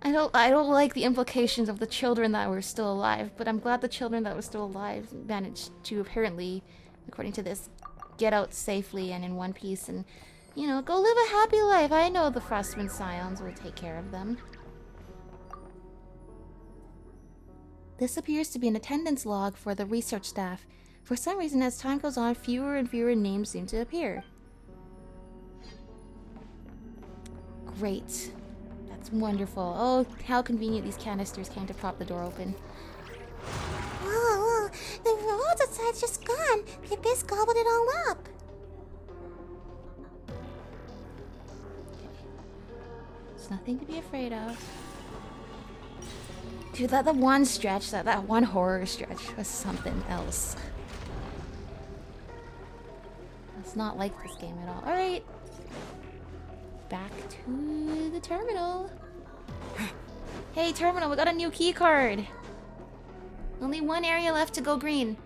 I don't like the implications of the children that were still alive, but I'm glad the children that were still alive managed to apparently, according to this, get out safely and in one piece and, you know, go live a happy life. I know the Frostman Scions will take care of them. This appears to be an attendance log for the research staff. For some reason, as time goes on, fewer and fewer names seem to appear. Great. That's wonderful. Oh, how convenient these canisters came to prop the door open. Whoa, the roads outside's just gone. The abyss gobbled it all up. Okay. There's nothing to be afraid of. Dude, that one stretch, that one horror stretch was something else. It's not like this game at all. Alright. Back to the terminal. Hey, terminal, we got a new key card. Only one area left to go green.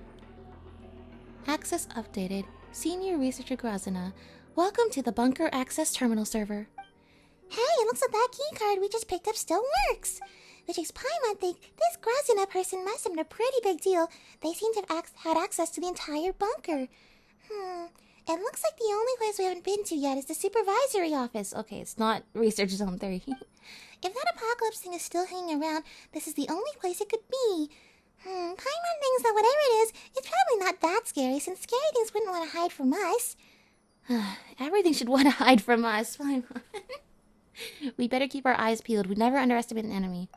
Access updated. Senior Researcher Grazina. Welcome to the Bunker Access Terminal server. Hey, it looks like that key card we just picked up still works. Which makes Paimon think this Grazina person must have been a pretty big deal. They seem to have had access to the entire bunker. It looks like the only place we haven't been to yet is the supervisory office. Okay, it's not Research Zone 3. If that apocalypse thing is still hanging around, this is the only place it could be. Paimon thinks that whatever it is, it's probably not that scary, since scary things wouldn't want to hide from us. Everything should want to hide from us. We better keep our eyes peeled. We never underestimate an enemy.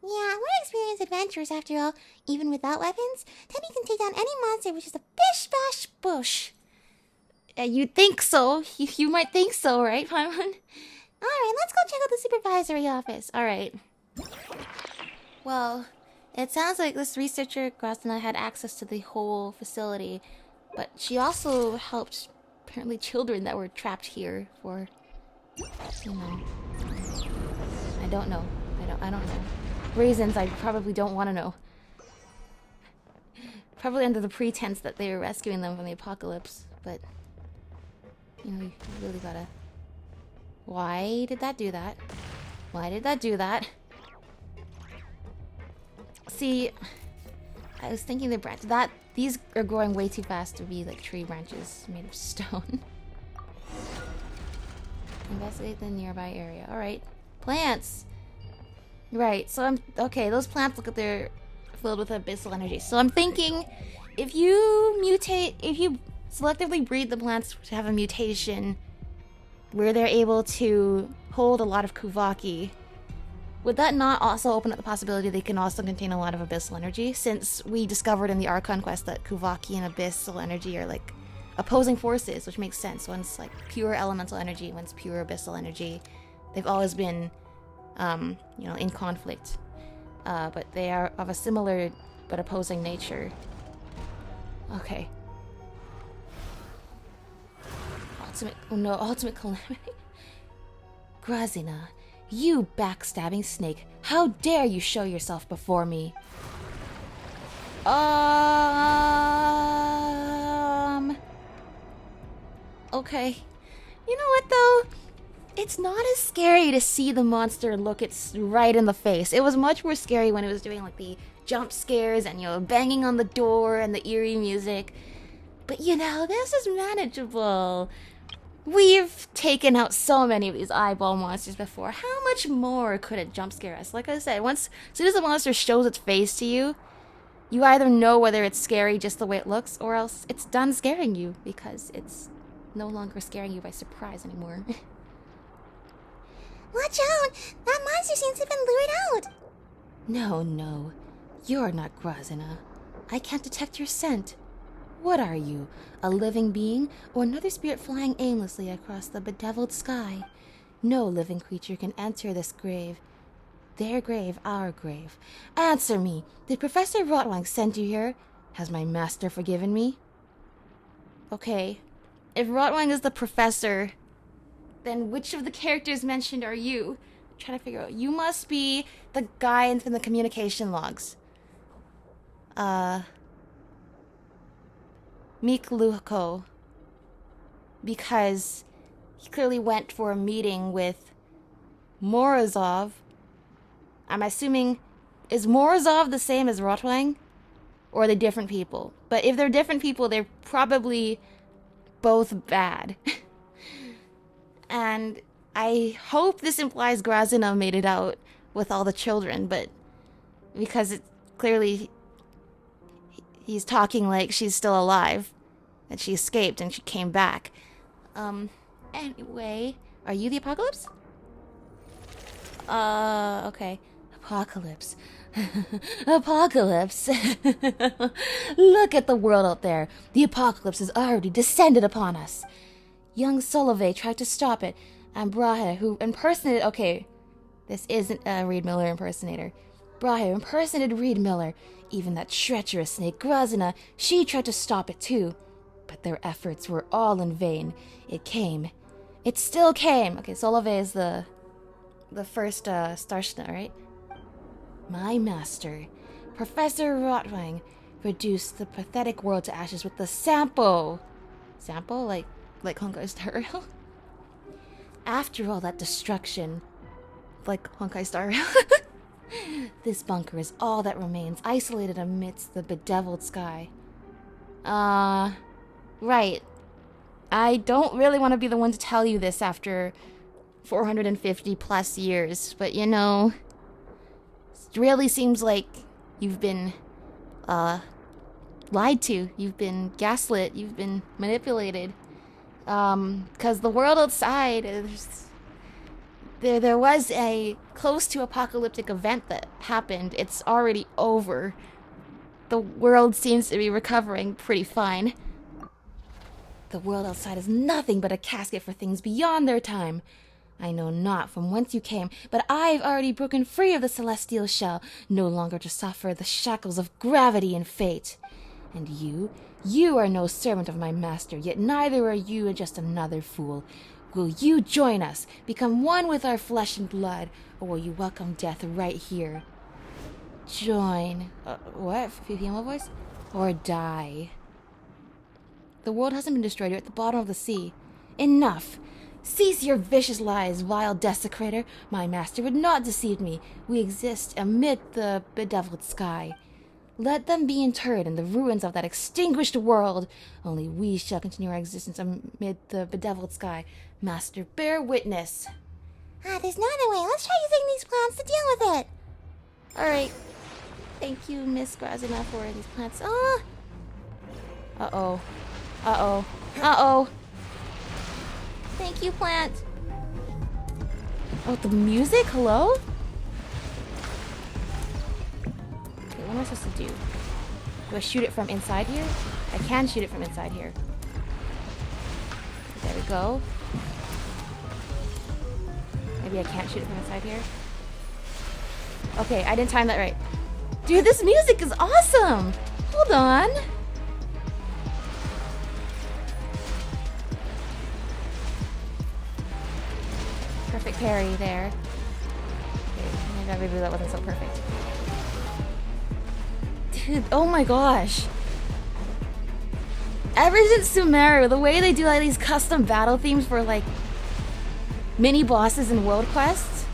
Yeah, we're experienced adventurers after all. Even without weapons, Teddy can take down any monster which is a bish-bash bush. You'd think so. You might think so, right, Paimon? Alright, let's go check out the supervisory office. Alright. Well, it sounds like this researcher, Grazina, had access to the whole facility, but she also helped, apparently, children that were trapped here for, you know, I don't know. I don't know. Reasons I probably don't want to know. Probably under the pretense that they were rescuing them from the apocalypse, but, you know, you really gotta... Why did that do that? Why did that do that? See, I was thinking the branch... These are growing way too fast to be like tree branches made of stone. Investigate the nearby area. Alright. Plants! Right, so okay, those plants look like they're filled with abyssal energy. So I'm thinking, if you selectively breed the plants to have a mutation where they're able to hold a lot of Kuvaki, would that not also open up the possibility they can also contain a lot of abyssal energy? Since we discovered in the Archon quest that Kuvaki and abyssal energy are like opposing forces, which makes sense. One's like pure elemental energy, one's pure abyssal energy. They've always been, you know, in conflict. But they are of a similar but opposing nature. Okay. Ultimate calamity. Grazina, you backstabbing snake. How dare you show yourself before me? Okay. You know what, though? It's not as scary to see the monster look it right in the face. It was much more scary when it was doing, like, the jump scares and, you know, banging on the door and the eerie music. But, you know, this is manageable. We've taken out so many of these eyeball monsters before. How much more could it jump scare us? Like I said, as soon as the monster shows its face to you, you either know whether it's scary just the way it looks, or else it's done scaring you, because it's no longer scaring you by surprise anymore. Watch out! That monster seems to have been lured out! No. You're not Grazina. I can't detect your scent. What are you? A living being, or another spirit flying aimlessly across the bedeviled sky? No living creature can enter this grave. Their grave, our grave. Answer me! Did Professor Rotwang send you here? Has my master forgiven me? Okay. If Rotwang is the professor, then which of the characters mentioned are you? I'm trying to figure out. You must be the guy in the communication logs. Mikluko. Because he clearly went for a meeting with Morozov. I'm assuming, is Morozov the same as Rotwang? Or are they different people? But if they're different people, they're probably both bad. And I hope this implies Grazina made it out with all the children, but because it clearly he's talking like she's still alive, that she escaped and she came back. Anyway, are you the Apocalypse? Okay. Apocalypse. Apocalypse. Look at the world out there. The apocalypse has already descended upon us. Young Solove tried to stop it, and Brahe, who impersonated... Okay, this isn't a Reed Miller impersonator. Brahe impersonated Reed Miller. Even that treacherous snake Grazina, she tried to stop it too. But their efforts were all in vain. It came. It still came. Okay, Solove is the first Starshna, right? My master, Professor Rotwang, reduced the pathetic world to ashes with the Sampo. Sampo? Like Honkai Star Rail? After all that destruction, like Honkai Star Rail, this bunker is all that remains, isolated amidst the bedeviled sky. Right. I don't really want to be the one to tell you this after 450 plus years, but you know, it really seems like you've been lied to, you've been gaslit, you've been manipulated. Because the world outside, there was a close to apocalyptic event that happened. It's already over. The world seems to be recovering pretty fine. The world outside is nothing but a casket for things beyond their time. I know not from whence you came, but I've already broken free of the celestial shell, no longer to suffer the shackles of gravity and fate. And you are no servant of my master, yet neither are you just another fool. Will you join us, become one with our flesh and blood, or will you welcome death right here? Join. What? Female voice? Or die. The world hasn't been destroyed. You're at the bottom of the sea. Enough! Cease your vicious lies, vile desecrator. My master would not deceive me. We exist amid the bedeviled sky. Let them be interred in the ruins of that extinguished world. Only we shall continue our existence amid the bedeviled sky. Master, bear witness. There's no other way. Let's try using these plants to deal with it. Alright. Thank you, Miss Grazina, for these plants. Oh! Uh-oh. Uh-oh. Uh-oh. Thank you, plant. Oh, the music? Hello? Okay, what am I supposed to do? Do I shoot it from inside here? I can shoot it from inside here. There we go. Maybe I can't shoot it from inside here. Okay, I didn't time that right. Dude, this music is awesome! Hold on. Perfect parry there. Okay, maybe that wasn't so perfect. Dude, oh my gosh. Ever since Sumeru, the way they do like these custom battle themes for like mini bosses and world quests.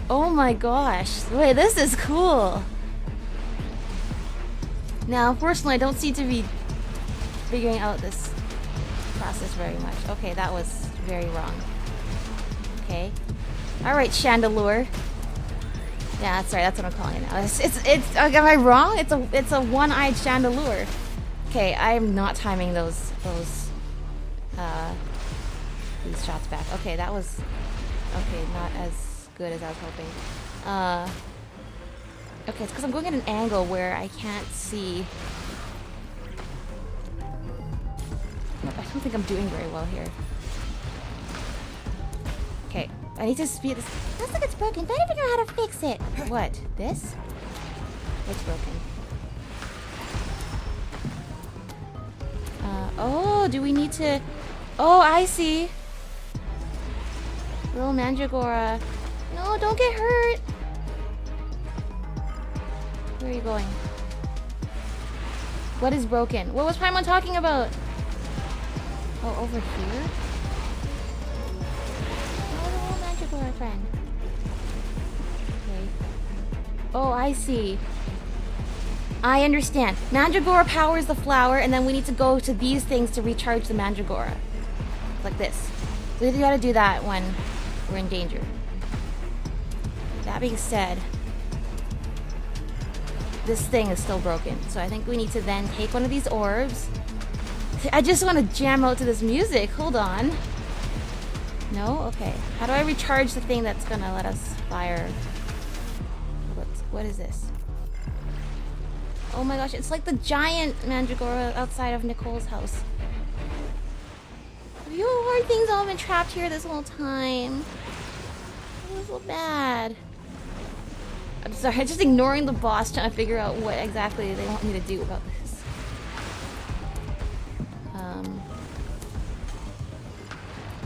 Oh my gosh. Wait, this is cool. Now, unfortunately, I don't seem to be figuring out this process very much. Okay, that was very wrong. Okay. Alright, Chandelure. Yeah, that's right, that's what I'm calling it now. It's am I wrong? It's a one-eyed Chandelure. Okay, I'm not timing these shots back. Okay, that was not as good as I was hoping. Okay, it's because I'm going at an angle where I can't see. I don't think I'm doing very well here. Okay, I need to speed this. Looks like it's broken. Better figure out how to fix it. What? This? What's broken? Oh, do we need to... Oh, I see. Little Mandragora. No, don't get hurt. Where are you going? What is broken? What was Paimon talking about? Oh, over here? Oh, the little Mandragora friend. Okay. Oh, I see. I understand. Mandragora powers the flower, and then we need to go to these things to recharge the Mandragora. Like this. So we gotta do that when we're in danger. That being said, this thing is still broken. So I think we need to then take one of these orbs. I just want to jam out to this music. Hold on. No? Okay. How do I recharge the thing that's gonna let us fire? What is this? Oh my gosh, it's like the giant Mandragora outside of Nicole's house. Have you hard things all been trapped here this whole time? It was so bad. I'm sorry, I'm just ignoring the boss, trying to figure out what exactly they want me to do about this.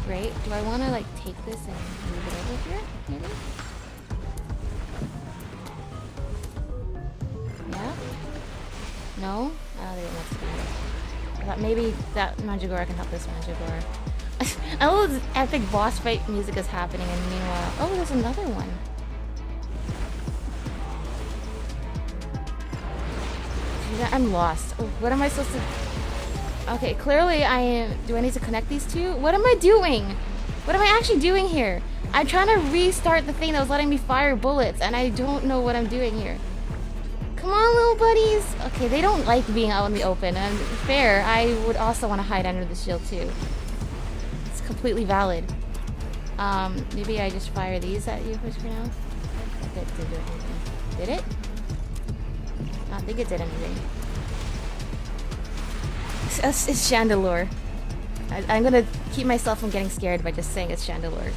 Great. Do I want to like take this and move it over here? Maybe? Yeah? No? I don't think it wants to be here. I thought maybe that Mandragora can help this Mandragora. I love this epic boss fight music is happening, and meanwhile... Oh, there's another one. Dude, I'm lost. Oh, what am I supposed to... Okay, clearly I am... Do I need to connect these two? What am I doing? What am I actually doing here? I'm trying to restart the thing that was letting me fire bullets, and I don't know what I'm doing here. Come on, little buddies! Okay, they don't like being out in the open, and fair, I would also want to hide under the shield too. It's completely valid. Maybe I just fire these at you first for now? If it did do anything. Did it? I don't think it did anything. It's Chandelure. I'm gonna keep myself from getting scared by just saying it's Chandelure.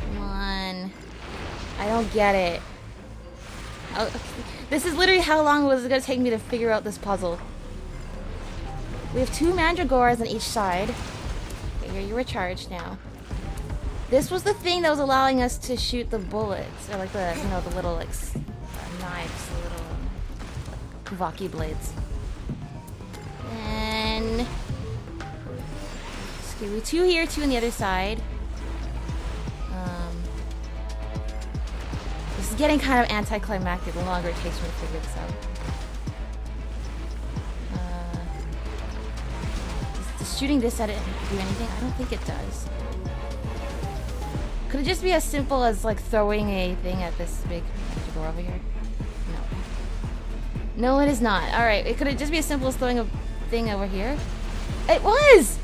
Come on. I don't get it. Oh, okay. This is literally how long was it gonna take me to figure out this puzzle. We have 2 Mandragoras on each side. Okay, here you're recharged now. This was the thing that was allowing us to shoot the bullets, or like the, you know, the little like knives, the little Kuvaki blades. And okay, we 2 here, 2 on the other side. This is getting kind of anticlimactic the longer it takes me to figure this out. Does shooting this at it do anything? I don't think it does. Could it just be as simple as like throwing a thing at this big door over here? No. No, it is not. Alright, could it just be as simple as throwing a thing over here? It was!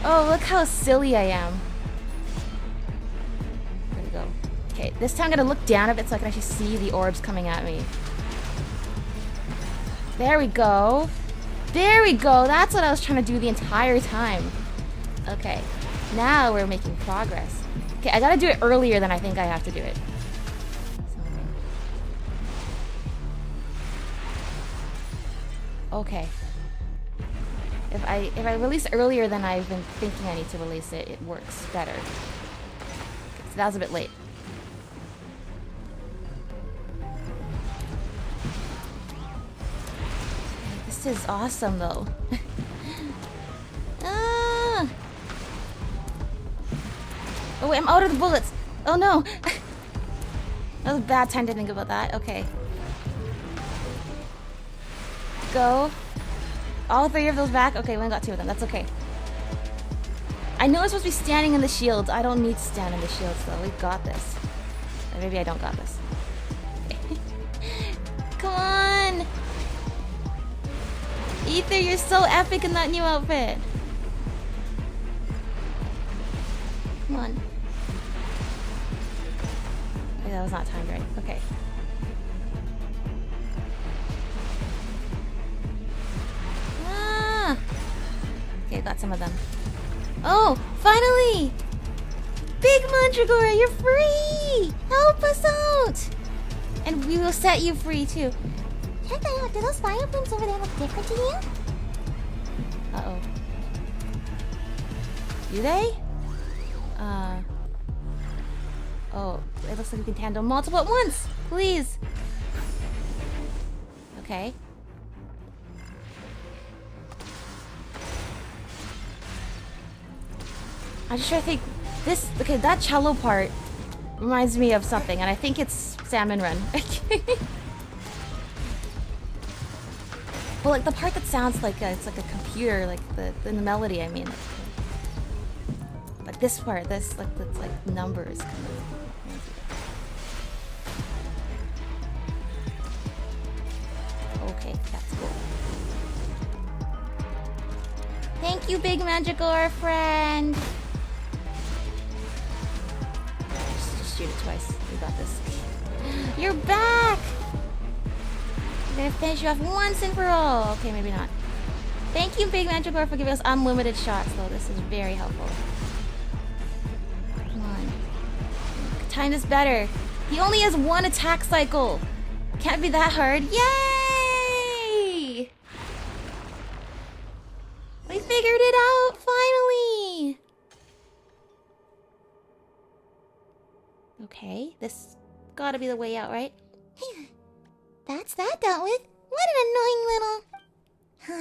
Oh, look how silly I am. There we go. Okay, this time I'm gonna look down a bit so I can actually see the orbs coming at me. There we go. There we go. That's what I was trying to do the entire time. Okay, now we're making progress. Okay, I gotta do it earlier than I think I have to do it. Okay. If I release earlier than I've been thinking I need to release it, it works better. Okay, so that was a bit late. This is awesome though. Ah! Oh wait, I'm out of the bullets! Oh no! That was a bad time to think about that. Okay. Go. All 3 of those back? Okay, we only got 2 of them. That's okay. I know I'm supposed to be standing in the shields. I don't need to stand in the shields though. We've got this. Or maybe I don't got this. Okay. Come on! Ether, you're so epic in that new outfit. Come on. Okay, that was not timed right. Okay. Ah! Okay, got some of them. Oh, finally! Big Mandragora, you're free! Help us out! And we will set you free too. Check that out. Do those fire blooms over there look different to you? Uh-oh. Do they? Oh, it looks like we can handle multiple at once. Please. Okay. I just try to think. This, okay, that cello part reminds me of something, and I think it's Salmon Run. Well, like the part that sounds like it's like a computer, like the melody. I mean, like this part, this like that's like numbers. Kind of. Okay, that's cool. Thank you, Big Magicor friend. Just shoot it twice. We got this. You're back. I'm gonna finish you off once and for all. Okay, maybe not. Thank you, Big Magicor, for giving us unlimited shots, though. This is very helpful. Come on. Time is better. He only has one attack cycle. Can't be that hard. Yay! We figured it out, finally! Okay, this gotta be the way out, right? That's that dealt with. What an annoying little...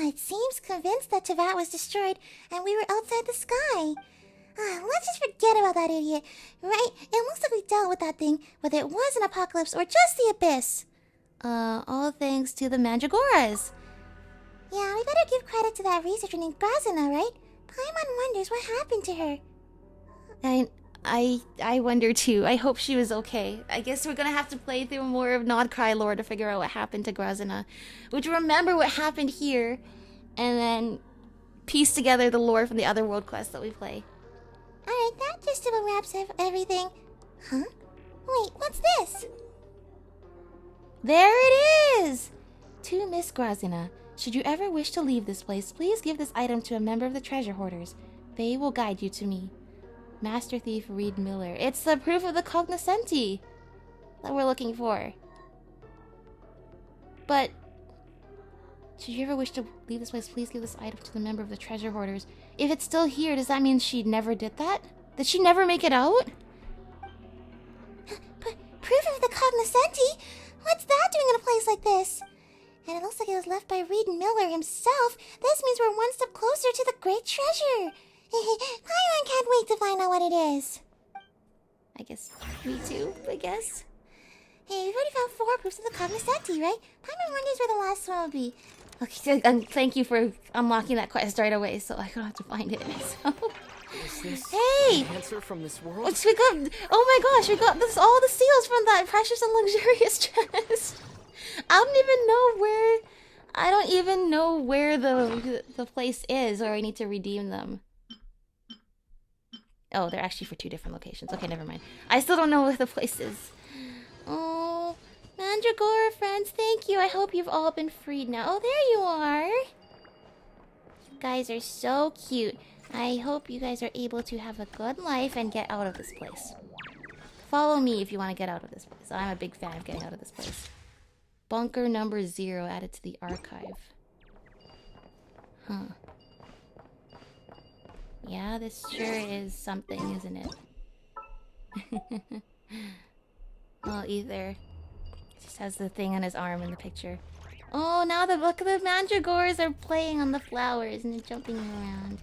it seems convinced that Teyvat was destroyed and we were outside the sky. Let's just forget about that idiot, right? It looks like we dealt with that thing, whether it was an apocalypse or just the abyss. All thanks to the Mandragoras. Yeah, we better give credit to that researcher named Grazina, right? Paimon wonders what happened to her. I wonder too. I hope she was okay. I guess we're gonna have to play through more of Nod-Krai lore to figure out what happened to Grazina. Would you remember what happened here, and then piece together the lore from the other world quests that we play. Alright, that just about wraps everything. Huh? Wait, what's this? There it is! To Miss Grazina, should you ever wish to leave this place, please give this item to a member of the treasure hoarders. They will guide you to me. Master Thief Reed Miller. It's the proof of the cognoscenti that we're looking for. But should you ever wish to leave this place, please give this item to the member of the treasure hoarders. If it's still here, does that mean she never did that? Did she never make it out? Proof of the cognoscenti? What's that doing in a place like this? And it looks like it was left by Reed Miller himself. This means we're one step closer to the great treasure. Paimon can't wait to find out what it is. I guess me too, I guess. Hey, we've already found 4 proofs of the cognoscenti, right? Paimon wonders where the last one will be. Okay, and thank you for unlocking that quest right away, so I don't have to find it myself. Is this hey! an answer from this world? We got, oh my gosh, we got this, all the seals from that precious and luxurious chest. I don't even know where the place is, or I need to redeem them. Oh, they're actually for 2 different locations. Okay, never mind. I still don't know where the place is. Oh, Mandragora friends, thank you. I hope you've all been freed now. Oh, there you are. You guys are so cute. I hope you guys are able to have a good life and get out of this place. Follow me if you want to get out of this place. I'm a big fan of getting out of this place. Bunker number 0 added to the archive. Huh. Yeah, this sure is something, isn't it? Well, either. It just has the thing on his arm in the picture. Oh, now look at the mandragores are playing on the flowers and they're jumping around.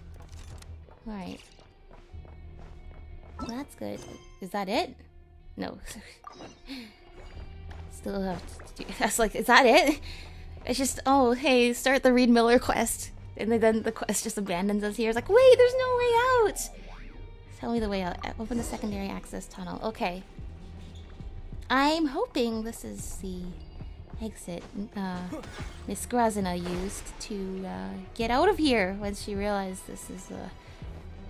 Alright. Well, that's good. Is that it? No. Still have to do... That's like, is that it? It's just, oh, hey, start the Reed Miller quest. And then the quest just abandons us here. It's like, wait, there's no way out! Tell me the way out. Open the secondary access tunnel. Okay. I'm hoping this is the exit Miss Grazina used to get out of here when she realized this is a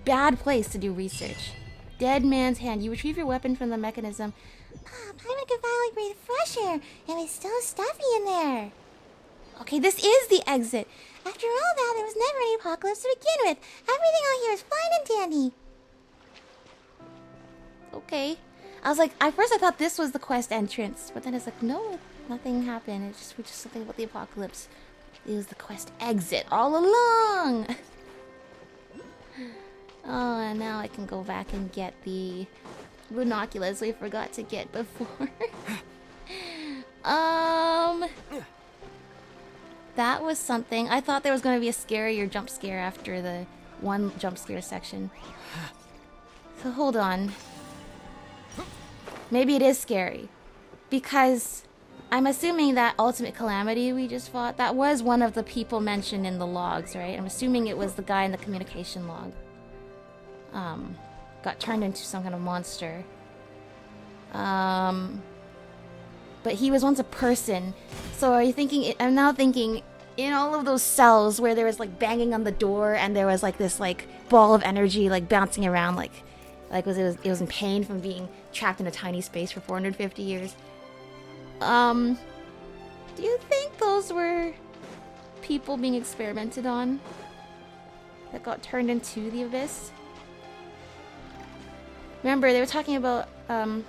bad place to do research. Dead man's hand. You retrieve your weapon from the mechanism. Paimon can finally breathe fresh air, and it's still stuffy in there. Okay, this is the exit. After all that, there was never any apocalypse to begin with. Everything out here is fine and dandy. Okay. I was like, at first I thought this was the quest entrance, but then it's like, no, nothing happened. We just something about the apocalypse. It was the quest exit all along. Oh, and now I can go back and get the binoculars we forgot to get before. That was something. I thought there was going to be a scarier jump scare after the one jump scare section. So hold on. Maybe it is scary. Because I'm assuming that ultimate calamity we just fought, that was one of the people mentioned in the logs, right? I'm assuming it was the guy in the communication log. Got turned into some kind of monster. But he was once a person. So are you thinking, I'm now thinking, in all of those cells where there was like banging on the door and there was like this like ball of energy like bouncing around it was in pain from being trapped in a tiny space for 450 years. Do you think those were people being experimented on that got turned into the abyss? Remember, they were talking about, I'm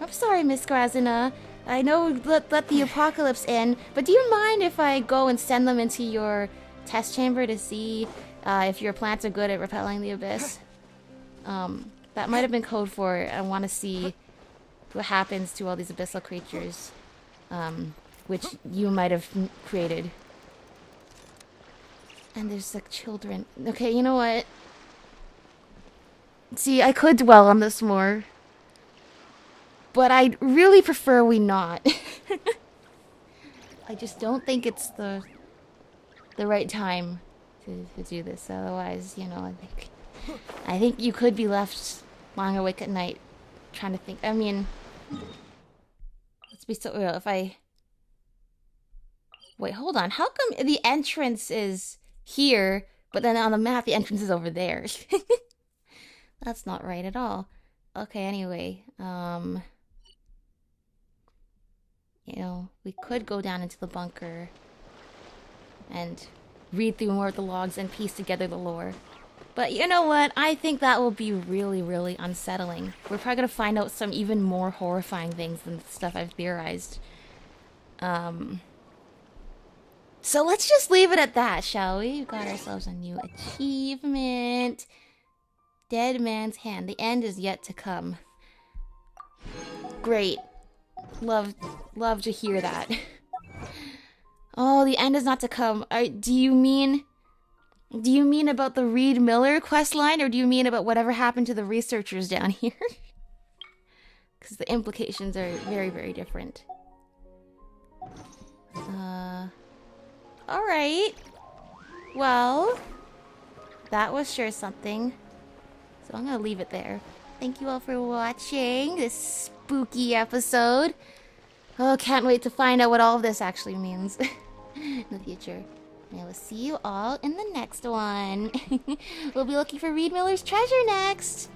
sorry, Miss Grazina. I know let the apocalypse in, but do you mind if I go and send them into your test chamber to see if your plants are good at repelling the abyss? That might have been code for I want to see what happens to all these abyssal creatures, which you might have created. And there's like children. Okay, you know what? See, I could dwell on this more, but I'd really prefer we not. I just don't think it's the right time to do this. Otherwise, you know, I think you could be left lying awake at night trying to think. I mean, let's be so real. If I wait, hold on. How come the entrance is here, but then on the map the entrance is over there? That's not right at all. Okay, anyway, you know, we could go down into the bunker and read through more of the logs and piece together the lore. But you know what? I think that will be really, really unsettling. We're probably gonna find out some even more horrifying things than the stuff I've theorized. So let's just leave it at that, shall we? We've got ourselves a new achievement. Dead man's hand. The end is yet to come. Great. Love to hear that. Oh, the end is not to come. Do you mean about the Reed Miller quest line, or do you mean about whatever happened to the researchers down here? Because the implications are very, very different. Alright. Well, that was sure something. So I'm gonna leave it there. Thank you all for watching this spooky episode. Oh, can't wait to find out what all of this actually means in the future. And I will see you all in the next one. We'll be looking for Reed Miller's treasure next.